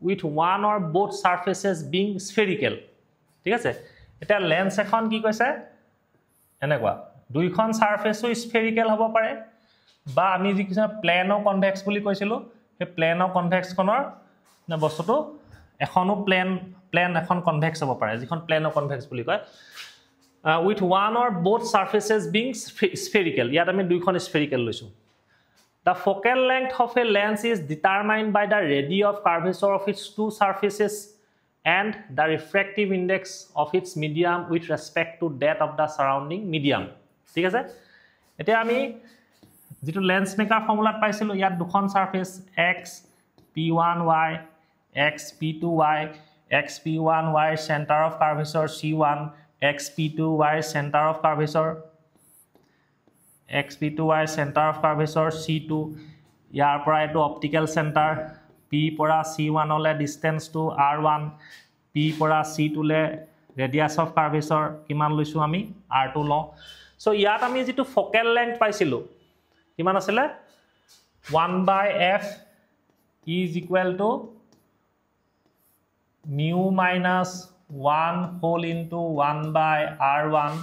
with one or both surfaces being spherical ঠিক আছে এটা লেন্স এখন কি কৈছে এনেকুৱা দুইখন সাৰফেসও স্ফেৰিকেল হ'ব পাৰে বা আমি যি কিছু প্লেন অফ কনভেক্স বুলি কৈছিলো সেই প্লেন অফ কনভেক্স খনৰ না বস্তুটো এখনো প্লেন এখন কনভেক্স হ'ব পাৰে যিখন প্লেন অফ কনভেক্স বুলি কয় with one or both surfaces being spherical ইয়াত আমি দুইখন spherical লৈছো the focal length of a lens is determined by the radii of curvature of its two surfaces and the refractive index of its medium with respect to that of the surrounding medium ঠিক আছে এতিয়া আমি যেটো lens maker ফৰ্মুলাত পাইছিলো ইয়াত দুখন surface x p1y x p2y x p1y center of curvature c1 xp2y center of curvature xp2y center of curvature c2 ইয়াৰ পৰা এটো অপটিক্যাল সেন্টাৰ p পৰা c1 লৈ ডিসটেন্স টু r1 p পৰা c2 লৈ ৰেডিয়াস of curvature কিমান লৈছো আমি r2 ল সো ইয়াত আমি যেটো ফোকেল লেংথ পাইছিলো কিমান আছিল 1/f is equal to mu minus 1 whole into 1 by r1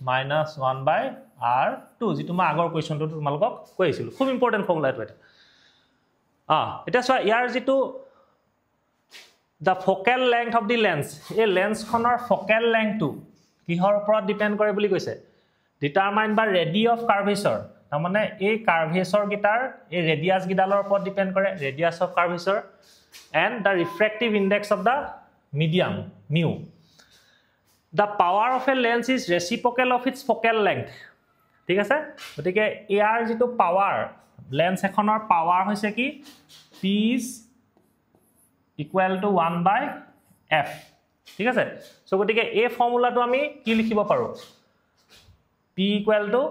minus 1 by r2 যেটো মই আগৰ কোৱেশ্চনটো তোমালোকক কৈছিলো খুব ইম্পৰ্টেন্ট ফৰ্মুলা এটা এটা সো ইয়াৰ যেটো the focal length of the lens এই লেন্স খনৰ focal length টো কিহৰ ওপৰত ডিপেন্ড কৰে বুলি কৈছে determined by radii of curvature তাৰ মানে এই কাৰ্ভেচাৰ গিটাৰ এই ৰেডিয়াস গিডালৰ ওপৰত ডিপেন্ড কৰে radius of curvature and the refractive index of the medium mu the power of a lens is reciprocal of its focal length ঠিক আছে গতিকে এয়াৰ যেটো পাৱাৰ লেন্স এখনৰ পাৱাৰ হৈছে কি p is equal to 1 by f ঠিক আছে so গতিকে এই ফৰ্মুলাটো আমি কি লিখিব পাৰো p equal to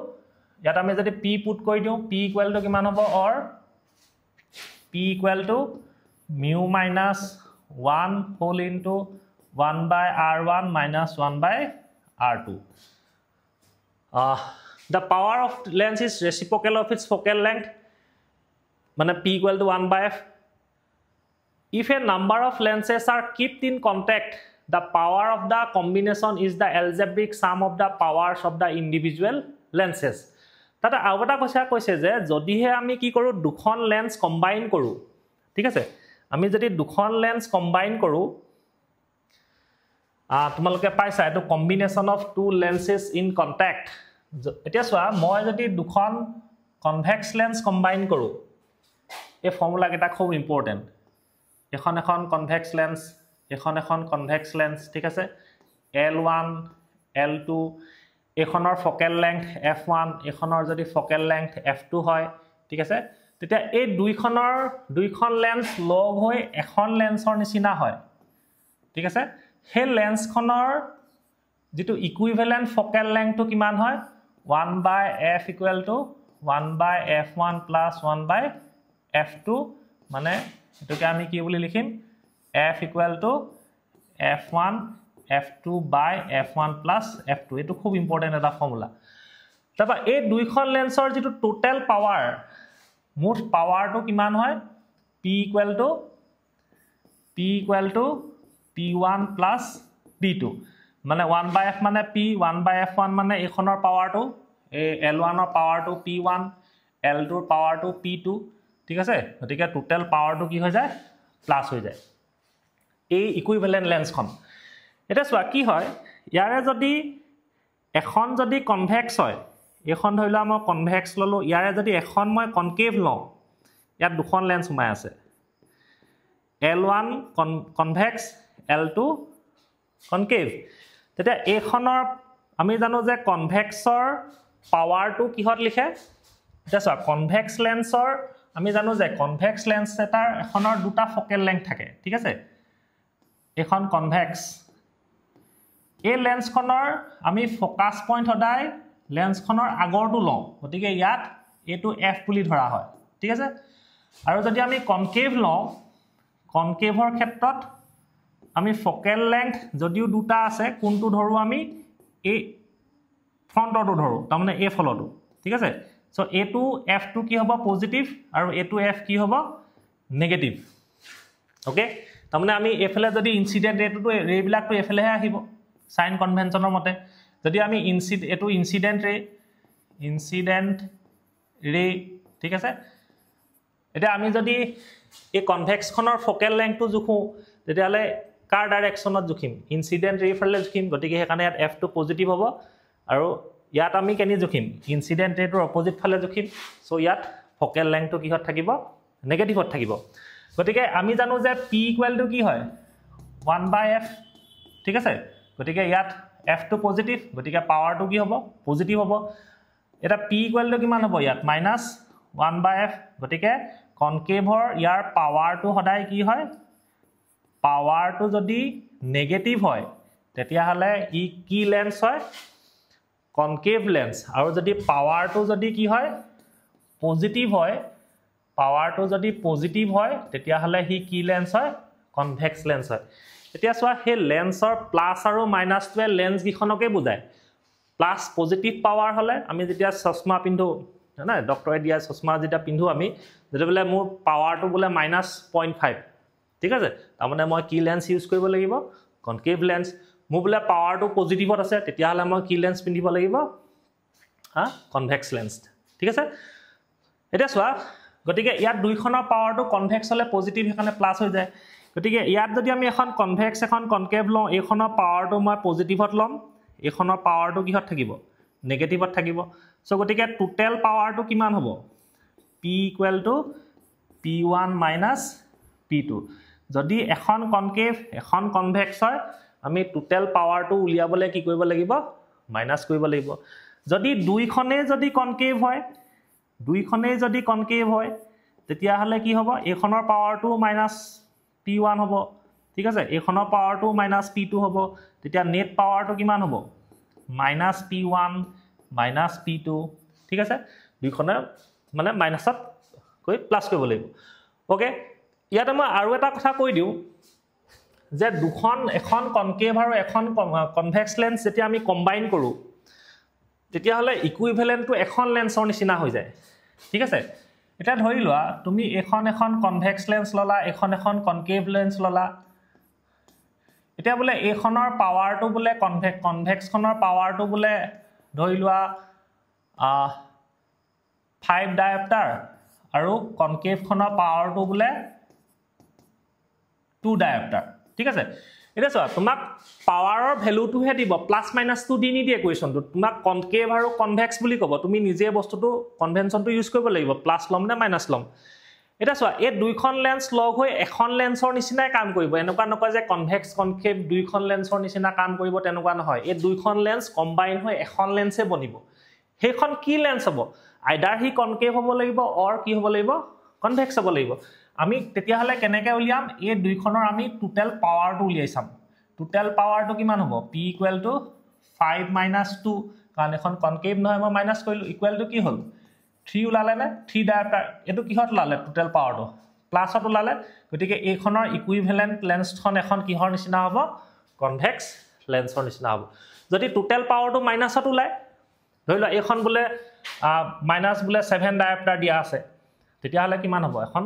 ইয়াত আমি যদি p পুট কৰি দিও p equal to কিমান হ'ব or p equal to mu minus 1 whole into 1 by r1 minus 1 by r2. The power of lens is reciprocal of its focal length. Mane p equal to 1 by f. If a number of lenses are kept in contact, the power of the combination is the algebraic sum of the powers of the individual lenses. Tata agota koise je jodihe ami ki koru dukhon lens combine koru, thik ase ami jodi dukhon lens combine koru tumaloke paisa eto combination of two lenses in contact. Etia soa moi jodi dukhon convex lens combine koru, এই formula কেটা খুব important. এখন convex lens, এখন convex lens, ঠিক আছে। L1 L2 এখনৰ focal length F1, এখনৰ যদি ফকেল লেংথ F2 হয়, ঠিক আছে। তেতিয়া এই দুইখন লেন্স লগ হৈ এখন লেন্সৰ নিচিনা হয়, ঠিক আছে। সেই লেন্সখনৰ যেটো ইকুইভ্যালেন্ট ফকেল লেংথটো কিমান হয় 1 by f equal to 1 by f1 plus 1 by f2 মানে এটোকে আমি কি বুলি লিখিম f equal to f1 f2 by f1 plus f2 এটো খুব ইম্পর্টেন্ট এটা ফর্মুলা। তাবা এই দুইখন লেন্সৰ যেটো টোটাল পাৱাৰ মোট পাৱাৰটো কিমান হয় p equal to p1 plus p2 মানে 1 by f মানে p 1 by f1 মানে এখনৰ পাৱাৰটো L1 ৰ পাৱাৰটো p1 L2 ৰ পাৱাৰটো p2, ঠিক আছে। গতিকে টোটাল পাৱাৰটো কি হৈ যায় প্লাস হৈ যায় এই ইকুইভ্যালেন্ট লেন্সখন। এটা সোৱা কি হয় ইয়াৰে যদি এখন যদি কনভেক্স হয়, এখন ধৰিলা মই কনভেক্স ললো, ইয়াৰে যদি এখন মই কনকেভ লওঁ, ইয়াত দুখন লেন্স সোমাই আছে L1 কনভেক্স L2 কনকেভ। তেতিয়া এইখনৰ আমি জানো যে কনভেক্সৰ পাৱাৰটো কিহত লিখে, এটা সোৱা কনভেক্স লেন্সৰ আমি জানো যে কনভেক্স লেন্স এটাৰ এখনৰ দুটা ফকেল লেংথ থাকে, ঠিক আছে। এখন কনভেক্স এই লেন্সখনৰ আমি ফোকাস পইণ্ট সদায় লেন্সখনৰ আগৰটো লওঁ, গতিকে ইয়াত এটো f বুলি ধৰা হয়, ঠিক আছে। আৰু যদি আমি কনকেভ লওঁ, কনকেভৰ ক্ষেত্ৰত আমি ফকেল লেংথ যদিও দুটা আছে কোনটো ধৰো আমি এই ফ্ৰণ্টৰটো ধৰো, তাৰ মানে এই ফলটো, ঠিক আছে। সো এটো f2 কি হ'ব পজিটিভ আৰু এটো f কি হ'ব নেগেটিভ, ওকে। তাৰ মানে আমি এফালে যদি ইনসিডেন্ট ৰেটো ৰেবিলাকটো এফালেহে আহিব সাইন কনভেনশনৰ মতে। যদি আমি এটো ইনসিডেন্ট ৰে, ঠিক আছে। এটা আমি যদি এই কনভেক্সখনৰ ফকেল লেংথটো জুখো তেতিয়ালে কাৰ ডাইৰেকশনত জুখিম ইনসিডেন্ট ৰে ফালে জুখিম, গতিকে হেকানে ইয়াত f2 পজিটিভ হ'ব আৰু ইয়াত আমি কেনি জুখিম ইনসিডেন্ট ৰেটোৰ অপোজিট ফালে জুখিম। সো ইয়াত ফকেল লেংথটো কিহত থাকিব নেগেটিভত থাকিব। গতিকে আমি জানো যে p ইকুৱেল টু কি হয় 1 by f, ঠিক আছে। গতিকে ইয়াত f2 পজিটিভ, গতিকে পাৱাৰটো কি হ'ব পজিটিভ হ'ব। এটা p ইকুৱেল টু কিমান হ'ব ইয়াত -1 by f, গতিকে কনকেভৰ ইয়াৰ পাৱাৰটো সদায় কি হয় পাৱাৰটো যদি নেগেটিভ হয় তেতিয়া হলে ই কি লেন্স হয় কনকেভ লেন্স। আৰু যদি পাৱাৰটো যদি কি হয় পজিটিভ হয়, পাৱাৰটো যদি পজিটিভ হয় তেতিয়া হলে হি কি লেন্স হয় কনভেক্স লেন্স হয়। এতিয়া সোৱা হে লেন্সৰ প্লাস আৰু মাইনাসটোৱে লেন্স গিখনকে বুজায়। প্লাস পজিটিভ পাৱাৰ হলে আমি যেতিয়া চশমা পিন্ধো না ডক্টৰে দিয়া চশমা যেটা পিন্ধো আমি যেটা বলে মোৰ পাৱাৰটো বলে -0.5, ঠিক আছে। তাৰ মানে মই কি লেন্স ইউজ কৰিব লাগিব কনকেভ লেন্স। মোৰ বলে পাৱাৰটো পজিটিভত আছে তেতিয়া হলে মই কি লেন্স পিন্ধিব লাগিব কনভেক্স লেন্স, ঠিক আছে। এটা সোৱা গতিকে ইয়াত দুইখনৰ পাৱাৰটো কনভেক্স হলে পজিটিভ হেকানে প্লাস হৈ যায়। গতিকে ইয়াত যদি আমি এখন কনভেক্স এখন কনকেভ লওঁ, এইখনৰ পাৱাৰটো মই পজিটিভত লম, এইখনৰ পাৱাৰটো কিহত থাকিব নেগেটিভত থাকিব। সো গতিকে টোটাল পাৱাৰটো কিমান হ'ব p equal to p1 minus p2। যদি এখন কনকেভ এখন কনভেক্স হয় আমি টোটাল পাৱাৰটো উলিয়াবলৈ কি কৰিব লাগিব মাইনাস কৰিব লাগিব। যদি দুইখনে যদি কনকেভ হয়, তেতিয়া হলে কি হ'ব এইখনৰ পাৱাৰটো -p1 হ'ব, ঠিক আছে। এইখনৰ পাৱাৰটো -p2 হ'ব, তেতিয়া নেট পাৱাৰটো কিমান হ'ব -p1 -p2, ঠিক আছে। দুইখনে মানে মাইনাসত কৈ প্লাস কৰিব লাগিব। ওকে ইয়াতে মই আৰু এটা কথা কৈ দিওঁ যে এখন কনকেভ আৰু এখন কনভেক্স লেন্স যেতিয়া আমি কম্বাইন কৰোঁ তেতিয়াহ'লে ইকুইভেলেণ্টটো এখন লেন্সৰ নিচিনা হৈ যায় ঠিক আছে এতিয়া ধৰি লোৱা তুমি এখন কনভেক্স লেন্স ললা এখন কনকেভ লেন্স ললা এতিয়া বোলে এইখনৰ পাৱাৰটো বোলে কনভেক্সখনৰ পাৱাৰটো বোলে ধৰি লোৱা 5 ডায়োপ্টাৰ আৰু কনকেভখনৰ পাৱাৰটো বোলে 2 ডায়োপ্টাৰ ঠিক আছে এটা চোৱা তোমাক পাৱাৰৰ ভ্যালুটোহে দিব প্লাস মাইনাসটো দি নিদিয়ে কোৱেশ্যনটো তোমাক কনকেভ আৰু কনভেক্স বুলি ক'ব তুমি নিজে বস্তুটো কনভেনচনটো ইউজ কৰিব লাগিব প্লাস লম নে মাইনাস লম এটা চোৱা এই দুইখন লেন্স লগ হৈ এখন লেন্সৰ নিচিনাই কাম কৰিব এনেকুৱা নকয় যে কনভেক্স কনকেভ দুইখন লেন্সৰ নিচিনা কাম কৰিব তেনেকুৱা নহয় এই দুইখন লেন্স কম্বাইন হৈ এখন লেন্সে বনিব সেইখন কি লেন্স হ'ব আইদাৰ হি কনকেভ হ'ব লাগিব অৰ কি হ'ব লাগিব কনভেক্স হ'ব লাগিব আমি তেতিয়াহলে কেনেকৈ উলিয়াম এই দুইখনৰ আমি টোটাল পাৱাৰটো উলিয়াই চাম টোটাল পাৱাৰটো কিমান হ'ব p = 5 - 2 কাৰণ এখন কনকেভ নহয় মই মাইনাস কৰিলো ইকুৱেল টু কি হ'ল 3 ওলালে নে 3 ডায়োপ্টাৰ এটো কিহত ওলালে টোটাল পাৱাৰটো প্লাছত ওলালে গতিকে এইখনৰ ইকুইভেলেন্ট লেন্সখন এখন কিহৰ নিচিনা হ'ব কনভেক্স লেন্সৰ নিচিনা হ'ব যদি টোটাল পাৱাৰটো মাইনাছত ওলাই ধৰি লোৱা এইখন বোলে মাইনাস বোলে 7 ডায়োপ্টাৰ দিয়া আছে তেতিয়াহলে কিমান হ'ব এখন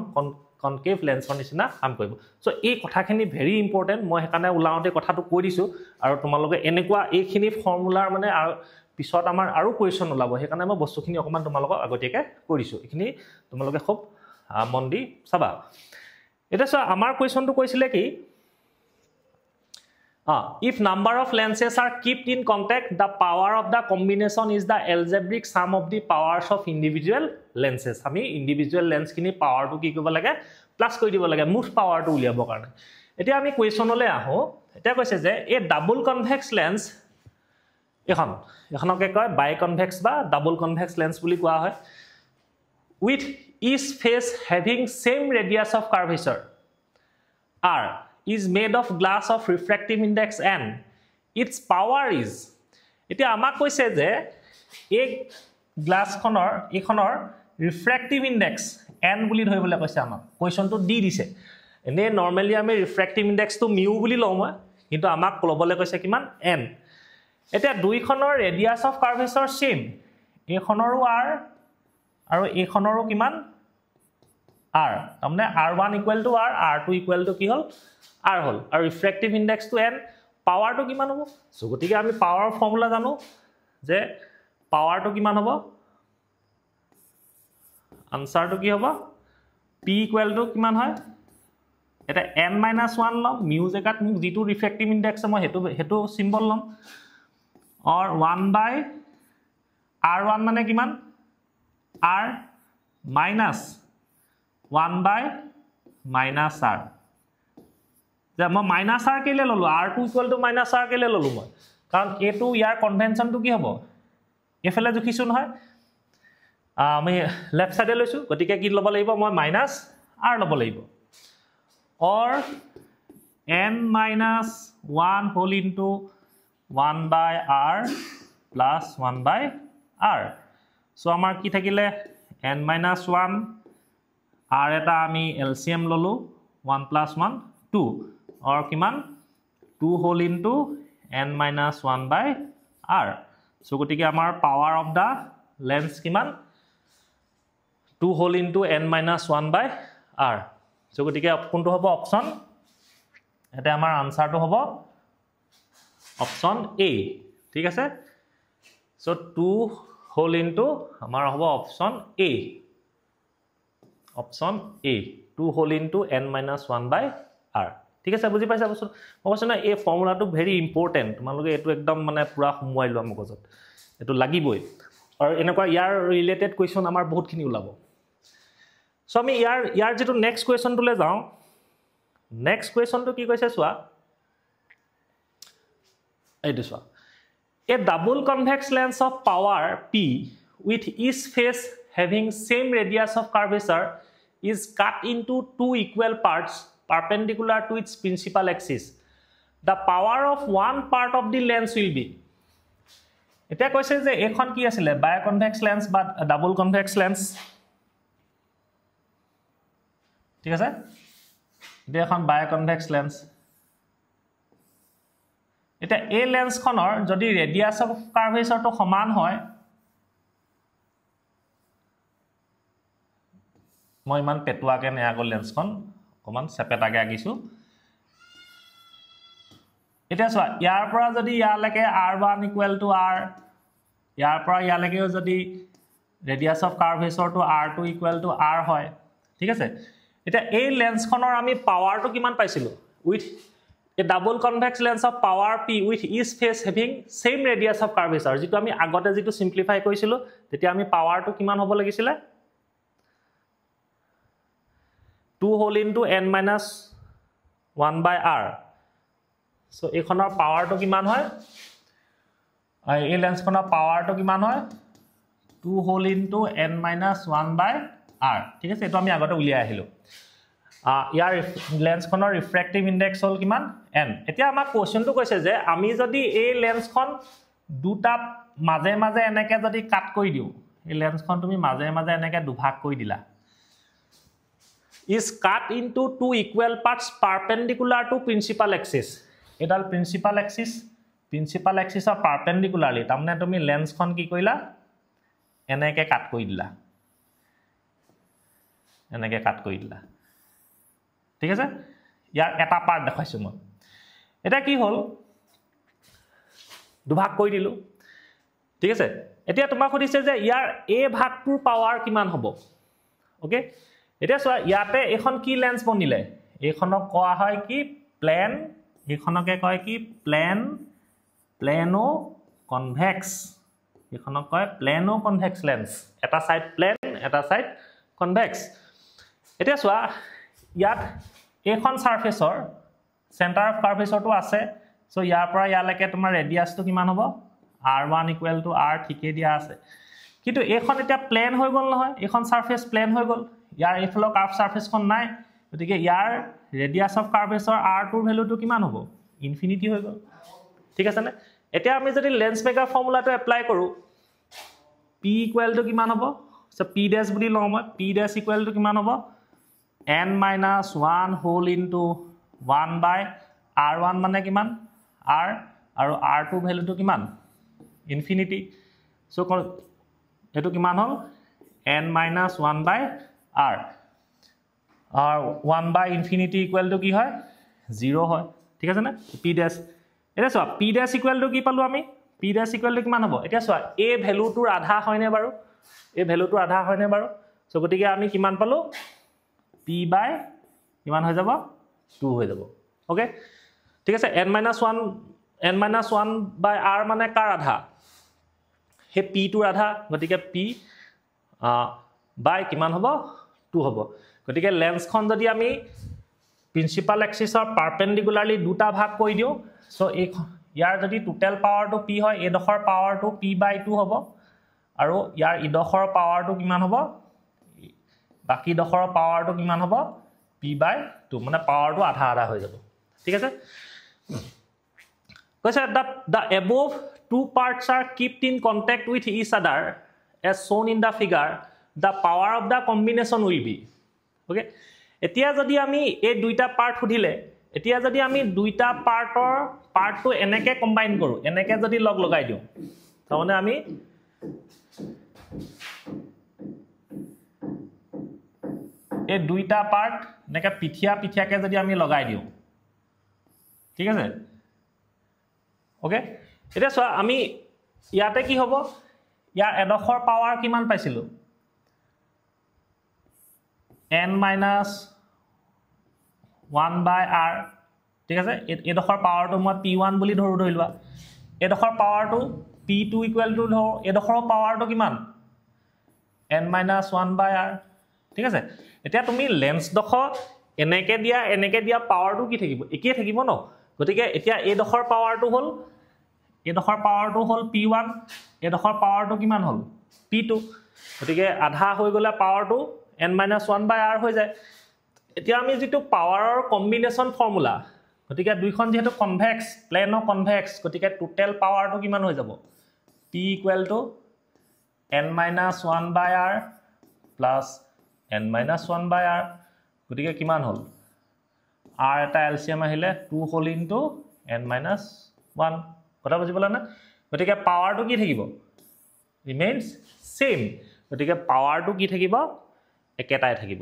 কনকেভ লেন্সৰ নিচিনা কাম কৰিব সো এই কথাখিনি ভেৰি ইম্পৰ্টেন্ট মই হেকানে উলাওতে কথাটো কৈ দিছো আৰু তোমালোকে এনেকুৱা এইখিনি ফৰ্মুলাৰ মানে আৰু পিছত আমাৰ আৰু কোৱেশ্যন ওলাব হেকানে মই বস্তুখিনি অকমান তোমালোকক আগতীয়াকৈ কৈ দিছো এইখিনি তোমালোকে খুব মন দি চাবা এটা সো আমাৰ কোৱেশ্যনটো কৈছিলে কি if number of lenses are kept in contact the power of the combination is the algebraic sum of the powers of individual lenses আমি individual lens খিনি পাৱাৰটো কি কৰিব লাগে প্লাস কৰি দিব লাগে মুঠ পাৱাৰটো উলিয়াব কাৰণে এতিয়া আমি কোৱেশ্যনলৈ আহো এটা কৈছে যে এ ডাবল কনভেক্স লেন্স এখনকে কয় বাই কনভেক্স বা ডাবল কনভেক্স লেন্স বুলি কোৱা হয় with each face having same radius of curvature r is made of glass of refractive index n its power is এতিয়া আমাক কৈছে যে এই গ্লাছখনৰ এইখনৰ refractive index n বুলি ধৰিবলৈ কৈছে আমাক কোৱেশ্যনটো দি দিছে এনে নৰমালি আমি refractive index টো mu বুলি লওঁ কিন্তু আমাক ল'বলৈ কৈছে কিমান n এতিয়া দুইখনৰ radius of curvature same এইখনৰো r আৰু এইখনৰো কিমান r তাৰমানে r1 = r r2 = কি হ'ল r হল আৰু ৰিফ্ৰেক্টিভ ইনডেক্স টু n পাৱাৰটো কিমান হ'ব সো গতিকে আমি পাৱাৰৰ ফৰ্মুলা জানো যে পাৱাৰটো কিমান হ'ব আনসাৰটো কি হ'ব p = কিমান হয় এটা n - 1 লম মিউ জেগাত মোক যেটো ৰিফ্ৰেক্টিভ ইনডেক্স মই হেতু সিম্বল লম or 1/r1 মানে কিমান r minus 1/-r যে মই মাইনাস r কেলে ললো r2 = -r কেলে ললো মই কাৰণ এটো ইয়াৰ কনভেনচনটো কি হ'ব এফালে জুখিছো নহয় আমি লেফট সাইডে লৈছো গতিকে কি ল'ব লাগিব মই -r ল'ব লাগিব or n - 1 whole into 1/r plus 1/r so আমাৰ কি থাকিলে n - 1 r এটা আমি এলসিএম ললো 1 + 1 2 or কিমান 2 whole into n - 1/r so গতিকে আমাৰ পাৱাৰ অফ দা লেন্স কিমান 2 whole into n - 1/r so গতিকে কোনটো হ'ব অপচন এটা আমাৰ আনসাৰটো হ'ব অপচন এ ঠিক আছে সো 2 whole into আমাৰ হ'ব অপচন এ অপচন এ 2 whole into n - 1/r ঠিক আছে বুজি পাইছা বস্তু মই কৈছো এই ফৰ্মুলাটো ভেৰি ইম্পৰ্টেন্ট তোমালোকে এটো একদম মানে পুৰা সমুৱাই লোৱা মগজত এটো লাগিবই আৰু এনেকুৱা ইয়াৰ ৰিলেটেড কোৱেশ্যন আমাৰ বহুতখিনি ওলাব সো আমি ইয়াৰ যেটো নেক্সট কোৱেশ্যনটোলে যাও নেক্সট কোৱেশ্যনটো কি কৈছে চোৱা এইটো চোৱা a double convex lens of power p with each face having same radius of curvature is cut into two equal parts perpendicular to its principal axis the power of one part of the lens will be এটা কৈছে যে এখন কি আছিল বায়োকনভেক্স lens বা double convex lens ঠিক আছে এটা এখন বায়োকনভেক্স লেন্স এটা এই লেন্সখনৰ যদি ৰেডিয়াস অফ কাৰ্ভেচাৰটো সমান হয় মই ইমান পেটুৱাকে নেয়াগল লেন্সখন অকমান সেপেটাকে আকিছো এটা চোৱা ইয়াৰ পৰা যদি ইয়ালৈকে r1 = r ইয়াৰ পৰা ইয়ালৈকেও যদি ৰেডিয়াস অফ কাৰ্ভেচাৰটো r2 = r হয় ঠিক আছে এটা এই লেন্সখনৰ আমি পাৱাৰটো কিমান পাইছিলো with a double convex lens of power p with each face having same radius of curvature যেটো আমি আগতে যেটো সিম্পলিফাই কৰিছিলো তেতিয়া আমি পাৱাৰটো কিমান হ'ব লাগিছিলে 2 whole into n minus 1 by r so এখনৰ পাৱাৰটো কিমান হয় এই লেন্সখনৰ পাৱাৰটো কিমান হয় 2 whole into n minus 1 by r ঠিক আছে এটো আমি আগতে উলিয়াই আহিলো ইয়াৰ লেন্সখনৰ ৰিফ্ৰেক্টিভ ইনডেক্স হল কিমান n এতিয়া আমাৰ কোৱেশ্চনটো কৈছে যে আমি যদি এই লেন্সখন দুটা মাজে মাজে এনেকে যদি কাট কৰি দিও এই লেন্সখন তুমি মাজে মাজে এনেকে দুভাগ কৰি দিলা is cut into two equal parts perpendicular to principal axis এডাল principal axis of perpendicularly তাৰমানে তুমি লেন্সখন কি কৰিলা এনেকে কাট কৰি দিলা এনেকে কাট কৰি দিলা ঠিক আছে ইয়াৰ এটা পাৰ্ট দেখাইছো মই এটা কি হল দুভাগ কৰি দিলো ঠিক আছে এতিয়া তোমাক সুধিছে যে ইয়াৰ a ভাগটোৰ পাৱাৰ কিমান হ'ব ওকে এতিয়া চোৱা ইয়াতে এখন কি লেন্স বনিলে এখনক কোৱা হয় কি প্লেন এখনকে কয় কি প্লেনো কনভেক্স এখনক কয় প্লেনো কনভেক্স লেন্স এটা সাইড প্লেন এটা সাইড কনভেক্স এতিয়া চোৱা ইয়াত এখন সাৰফেসৰ সেন্টাৰ অফ কাৰ্ভেচাৰটো আছে সো ইয়াৰ পৰা ইয়ালৈকে তোমাৰ ৰেডিয়াসটো কিমান হ'ব r1 = r ঠিকে দিয়া আছে কিন্তু এখন এটা প্লেন হৈ গল নহয় এখন সাৰফেস প্লেন হৈ গল ইয়াৰ এফলো কাৰ্ভ সাৰফেসখন নাই গতিকে ইয়াৰ ৰেডিয়াস অফ কাৰ্ভেচাৰ r2 ৰ ভ্যালুটো কিমান হ'ব ইনফিনিটি হৈ গল ঠিক আছে নে এতিয়া আমি যদি লেন্স মেকাৰ ফৰ্মুলাটো এপ্লাই কৰো p = কিমান হ'ব সো p' বুলি লওঁ মই p' = কিমান হ'ব n minus 1 whole into 1 by r1 মানে কিমান r আৰু r2 ভ্যালুটো কিমান ইনফিনিটি সো এটো কিমান হল n minus 1 by r are 1 by infinity equal to কি হয় 0 হয় ঠিক আছে না p dash এটা so p dash equal to কি পালো আমি p dash equal to কিমান হ'ব এটা সো a ভ্যালুটোৰ আধা হয়নে বাৰু এই ভ্যালুটোৰ আধা হয়নে বাৰু সো গটিকে আমি কিমান পালো p by কিমান হৈ যাব 2 হৈ যাব ওকে ঠিক আছে n minus 1 by r মানে কাৰ আধা হে p টোৰ আধা গটিকে p by কিমান হ'ব 2 হ'ব গটিকে লেন্সখন যদি আমি প্ৰিন্সিপাল এক্সিসৰ পাৰপেন্ডিকুলাৰলি দুটা ভাগ কৰি দিও সো ইয়াৰ যদি টোটাল পাৱাৰটো p হয় এডখৰ পাৱাৰটো p by 2 হ'ব আৰু ইয়াৰ ইডখৰ পাৱাৰটো কিমান হ'ব বাকি ডখৰ পাৱাৰটো কিমান হ'ব p by 2 মানে পাৱাৰটো আধা আধা হৈ যাব ঠিক আছে কৈছে that the above two parts are kept in contact with each other as shown in the figure the power of the combination will be okay এতিয়া যদি আমি এই দুইটা পার্ট খুদিলে এতিয়া যদি আমি দুইটা পার্টটো এনেকে কম্বাইন কৰো এনেকে যদি লগ লগাই দিও তাহলে আমি এই দুইটা পার্ট এনেকে পিঠিয়াকে যদি আমি লগাই দিও ঠিক আছে ওকে এটা সো আমি ইয়াতে কি হ'ব ইয়াৰ এডখৰ পাৱাৰ কিমান পাইছিলো n minus 1 by r ঠিক আছে এডখৰ পাৱাৰটো মই p1 বুলি ধৰিলোৱা এডখৰ পাৱাৰটো p2 = ধৰ এডখৰ পাৱাৰটো কিমান n minus 1 by r ঠিক আছে এতিয়া তুমি লেন্স দখ এনেকে দিয়া পাৱাৰটো কি থাকিব একে থাকিব ন গতিকে এতিয়া এডখৰ পাৱাৰটো হ'ল p1 এডখৰ পাৱাৰটো কিমান হ'ল p2 গতিকে আধা হৈ গলে পাৱাৰটো n minus 1 by r হৈ যায় এতিয়া আমি যেটো পাৱাৰৰ কম্বিনেশন ফৰ্মুলা গতিকে দুইখন যেটো কনভেক্স প্লেন অ কনভেক্স গতিকে টোটাল পাৱাৰটো কিমান হৈ যাব p = n minus 1 by r plus n minus 1 by r গতিকে কিমান হ'ল r এটা এলচিএম আহিলে 2 হোল ইনটু n minus 1 কথা বুজি পালা না গতিকে পাৱাৰটো কি থাকিব ৰিমেইনছ সেম গতিকে পাৱাৰটো কি থাকিব একেটাই থাকিব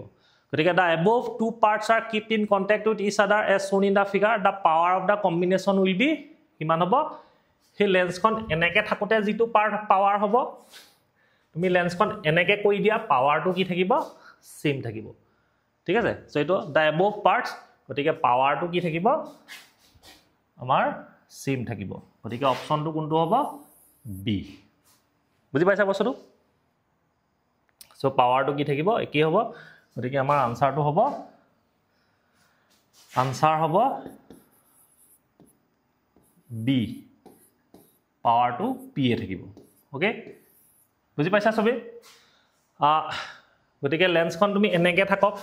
গতিকে the above two parts are kept in contact with each other as shown in the figure the power of the combination will be কিমান হ'ব হে লেন্সখন এনেকে থাকোতে যেটো পাৱাৰ হ'ব তুমি লেন্সখন এনেকে কৈ দিয়া পাৱাৰটো কি থাকিব সেম থাকিব ঠিক আছে সো এটো the above parts গতিকে পাৱাৰটো কি থাকিব আমাৰ সেম থাকিব গতিকে অপচনটো কোনটো হ'ব বি বুজি পাইছা বস্তুটো সো পাৱাৰটো কি থাকিব একে হ'ব গতিকে আমাৰ আনসাৰটো হ'ব আনসাৰ হ'ব বি পাৱাৰটো পি এ থাকিব ওকে বুজি পাইছা সবে গতিকে লেন্সখন তুমি এনেকে থাকক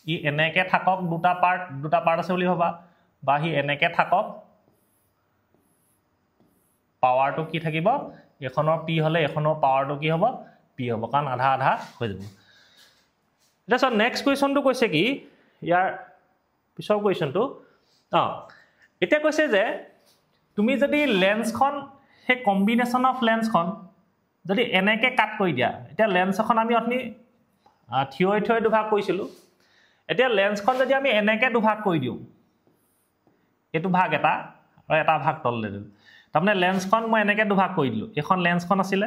ই এনেকে থাকক দুটা পাৰ্ট আছে বুলি ভাবা বা হি এনেকে থাকক পাৱাৰটো কি থাকিব এখনৰ পি হলে এখনৰ পাৱাৰটো কি হ'ব পি হ'ব কাৰণ আধা আধা হৈ যাব এটা নেক্সট কোৱেশ্চনটো কৈছে কি ইয়াৰ পিছৰ কোৱেশ্চনটো এটা কৈছে যে তুমি যদি লেন্সখন হে কম্বিনেশন অফ লেন্সখন যদি এনেকে কাট কৰি দিয়া এটা লেন্স এখন আমি অথনি থিয় দুভাগ কৰিছিলো এটা লেন্সখন যদি আমি এনেকে দুভাগ কৰি দিও এটো ভাগ এটা আৰু এটা ভাগ তললে দিলো তাৰমানে লেন্সখন মই এনেকে দুভাগ কৰি দিলো এখন লেন্সখন আছিল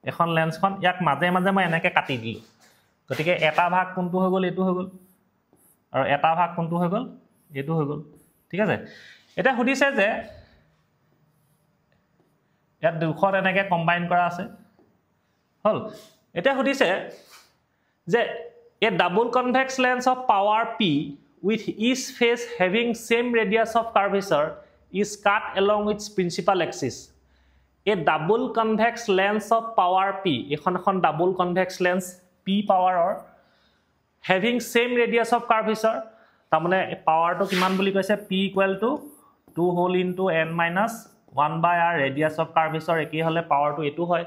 এখন লেন্সখন ইয়াক মাজে মাজে মই এনেকে কাটি দিলো গতিকে এটা ভাগ কোনটো হৈ গল এটো হৈ গল আৰু এটা ভাগ কোনটো হৈ গল এটো হৈ গল ঠিক আছে এটা সুধিছে যে ইয়াত দুখন এনেকে কম্বাইন কৰা আছে হল এটা সুধিছে যে a double convex lens of power p with each face having same radius of curvature is cut along its principal axis a double convex lens of power p এখন double convex lens p power or having same radius of curvature তাৰমানে পাৱাৰটো কিমান বুলি কৈছে p equal to 2 whole into n minus 1 by r radius of curvature একে হলে পাৱাৰটো এটো হয়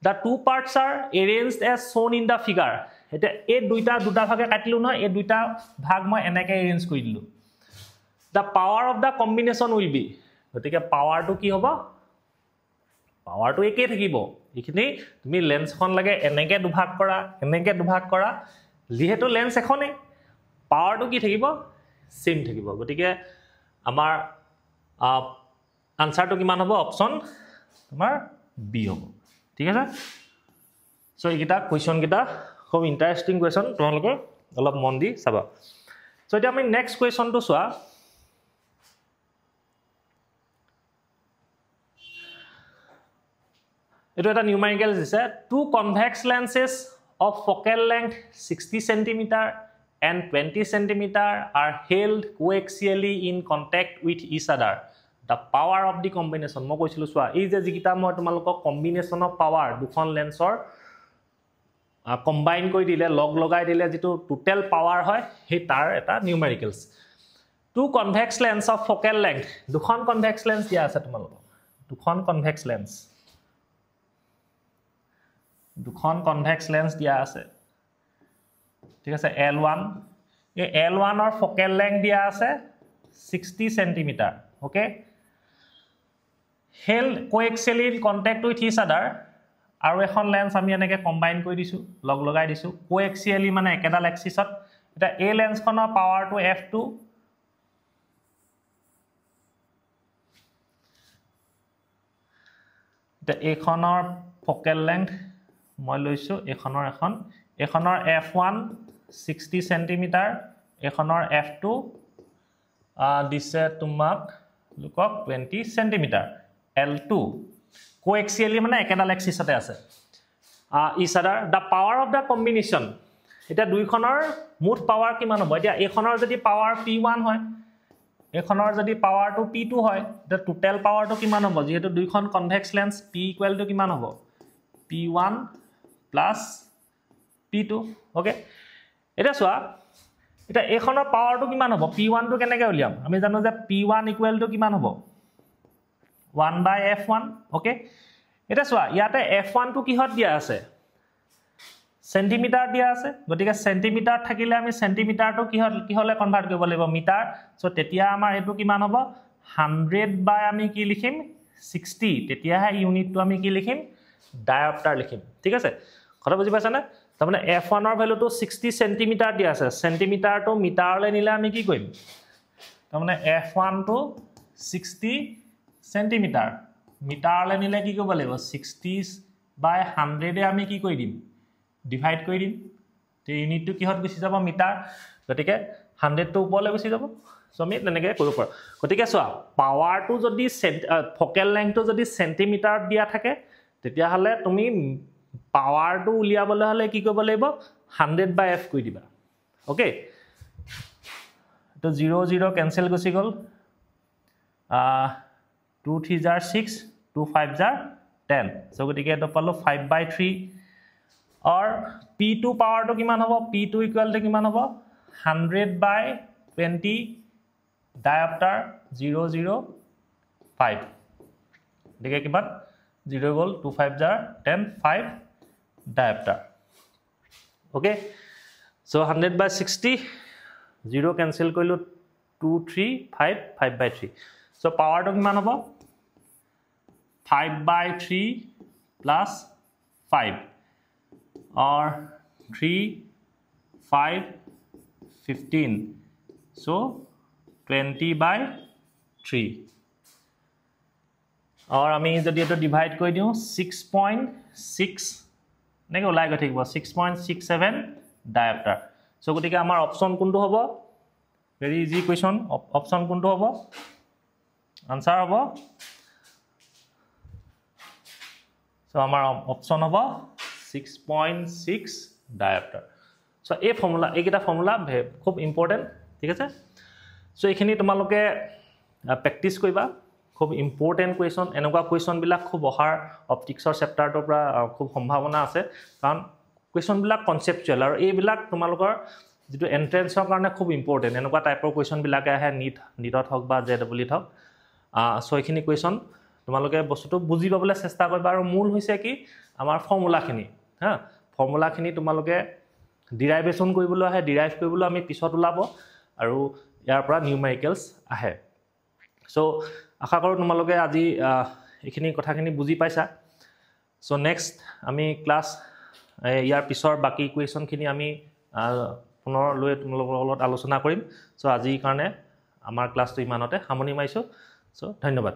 the two parts are arranged as shown in the figure এটা এই দুটা ভাগে কাটিলো না এই দুটা ভাগ মই এনেকে এৰেঞ্জ কৰি দিলো the power of the combination will be গতিকে পাৱাৰটো কি হ'ব পাৱাৰটো একে থাকিব এখিনি তুমি লেন্সখন লাগে এনেকে দুভাগ কৰা যেহেতু লেন্স এখনে পাৱাৰটো কি থাকিব সেম থাকিব গতিকে আমাৰ আনসাৰটো কিমান হ'ব অপচন তোমাৰ বি হ'ব ঠিক আছে সো এইটা কোৱেশ্চন কিটা খুব ইন্টাৰেস্টিং কোৱেশ্চন তোমালোকে অলপ মন দি চাবা সো এটা আমি নেক্সট কোৱেশ্চনটো চোৱা এটো এটা নিউমেৰিকেল দিছে two convex lenses of focal length 60 cm and 20 cm are held coaxially in contact with each other the power of the combination মই কৈছিলো চোৱা এই যে যিকিটা মই তোমালোকক কম্বিনেশন অফ পাৱাৰ দুখন লেন্সৰ কম্বাইন কৰি দিলে লগাই দিলে যেটো টোটাল পাৱাৰ হয় হে তাৰ এটা নিউমেৰিকেলস two convex lens of focal length দুখন convex lens দিয়া আছে তোমালোকক দুখন convex lens দিয়া আছে ঠিক আছে L1 এই L1 or focal length দিয়া আছে 60 cm okay held coaxially in contact with each other আৰু এখন লেন্স আমি এনেকে কম্বাইন কৰি দিছো লগাই দিছো কোএক্সিয়ালি মানে একেডাল এক্সিছত এটা এ লেন্সখনৰ পাৱাৰটো f2 এটা এখনৰ ফোকেল লেংথ মই লৈছো এখনৰ f1 60 cm এখনৰ f2 দিছে তোমাক লুকক 20 cm L2 coaxially মানে একেডাল এক্সিসতে আছে ইসাদাৰ the power of the combination এটা দুইখনৰ মুঠ পাৱাৰ কিমান হ'ব এতিয়া এখনৰ যদি পাৱাৰ p1 হয় এখনৰ যদি পাৱাৰটো p2 হয় the total পাৱাৰটো কিমান হ'ব যেহেতু দুইখন convex lens p equal to কিমান হ'ব p1 plus p2 ওকে এটা চোৱা এটা এখনৰ পাৱাৰটো কিমান হ'ব p1 টো কেনেকৈ উলিয়াম আমি জানো যে p1 ইকুৱেল টু কিমান হ'ব 1 by f1 ওকে এটা চোৱা ইয়াতে f1 টো কিহত দিয়া আছে সেন্টিমিটাৰ দিয়া আছে গতিকে সেন্টিমিটাৰ থাকিলে আমি সেন্টিমিটাৰটো কিহলে কনভাৰ্ট কৰিব লাগিব মিটাৰ সো তেতিয়া আমাৰ এটো কিমান হ'ব 100 বাই আমি কি লিখিম 60 তেতিয়া হে ইউনিটটো আমি কি লিখিম ডায়োপ্টাৰ লিখিম ঠিক আছে কথা বুজি পাইছানে তাৰ মানে f1 ৰ ভ্যালুটো 60 সেন্টিমিটাৰ দিয়া আছে সেন্টিমিটাৰটো মিটাৰলে নিলে আমি কি কৰিম তাৰ মানে f1 টো 60 সেন্টিমিটাৰ মিটাৰলে নিলে কি কৰিব লাগিব 60 বাই 100 এ আমি কি কৰি দিম ডিভাইড কৰি দিম তে ইউনিটটো কিহত গুছি যাব মিটাৰ গতিকে 100 টো ওপৰলে গুছি যাব সো আমি তেনেকৈ কৰিব পাৰো গতিকে চোৱা পাৱাৰটো যদি ফকেল লেংথটো যদি সেন্টিমিটাৰত দিয়া থাকে তেতিয়া হলে তুমি পাৱাৰটো উলিয়াবলৈ হলে কি কৰিব লাগিব 100 বাই f কৰি দিবা ওকে তো 0 0 কেনসেল গুছি গল 2 3 jar 6 2 5 jar 10 সো গতিকে এটো পালো 5 বাই 3 और p2 पावर तो किमान होबो p2 इक्वल टू किमान होबो 100 बाय 20 डायोप्टर 005 देखिए किमान 0 गोल 25 जार 10 5 dioptre okay so 100 by 60 0 cancel कइलो 2 3 5 5 बाय 3 सो पावर तो किमान होबो 5 बाय 3 प्लस 5 और 3 5 15 so 20 by 3 और আমি যদি এটো ডিভাইড কৰি দিও 6.6 নেকে ওলাই গৈ থাকিব 6.67 ডায়োপ্টাৰ সো গতিকে আমাৰ অপচন কোনটো হ'ব ভেৰি ইজি কোৱেশ্চন অপচন কোনটো হ'ব আনসাৰ হ'ব সো আমাৰ অপচন হ'ব 6.6 डायोप्टर सो ए फॉर्मूला एकेटा फॉर्मूला खूब इम्पोर्टेंट ठीक है सो एखिनि তোমালোকে প্র্যাকটিস কৰিবা খুব ইম্পৰ্টেন্ট কোৱেশ্চন এনেকুৱা কোৱেশ্চন বিলাক খুব অহাৰ অপটিক্সৰ চেপ্টাৰটোৰ পৰা খুব সম্ভাৱনা আছে কাৰণ কোৱেশ্চন বিলাক কনসেপচুৱেল আৰু এই বিলাক তোমালোকৰ যেটো এন্ট্ৰেন্সৰ কাৰণে খুব ইম্পৰ্টেন্ট এনেকুৱা টাইপৰ কোৱেশ্চন বিলাক আহে নিটত হক বা জেডব্লিউত হক সো এখনি কোৱেশ্চন তোমালোকে বস্তুটো বুজি পাবলৈ চেষ্টা কৰিবা আৰু মূল হৈছে কি আমাৰ ফৰ্মুলাখিনি হা ফৰ্মুলাখিনি তোমালোকে ডিৰাইভেশন কৰিবলৈ আহে ডিৰাইভ কৰিবলৈ আমি পিছত ওলাব আৰু ইয়াৰ পৰা নিউমেৰিকেলস আহে সো আশা কৰো তোমালোকে আজি এখিনি কথাখিনি বুজি পাইছা সো নেক্সট আমি ক্লাস ইয়াৰ পিছৰ বাকি কোৱেশ্চনখিনি আমি পুনৰ লৈ তোমালোকৰ লগত আলোচনা কৰিম সো আজিৰ কাৰণে আমাৰ ক্লাসটো ইমানতে সামৰণি মাৰিছো সো ধন্যবাদ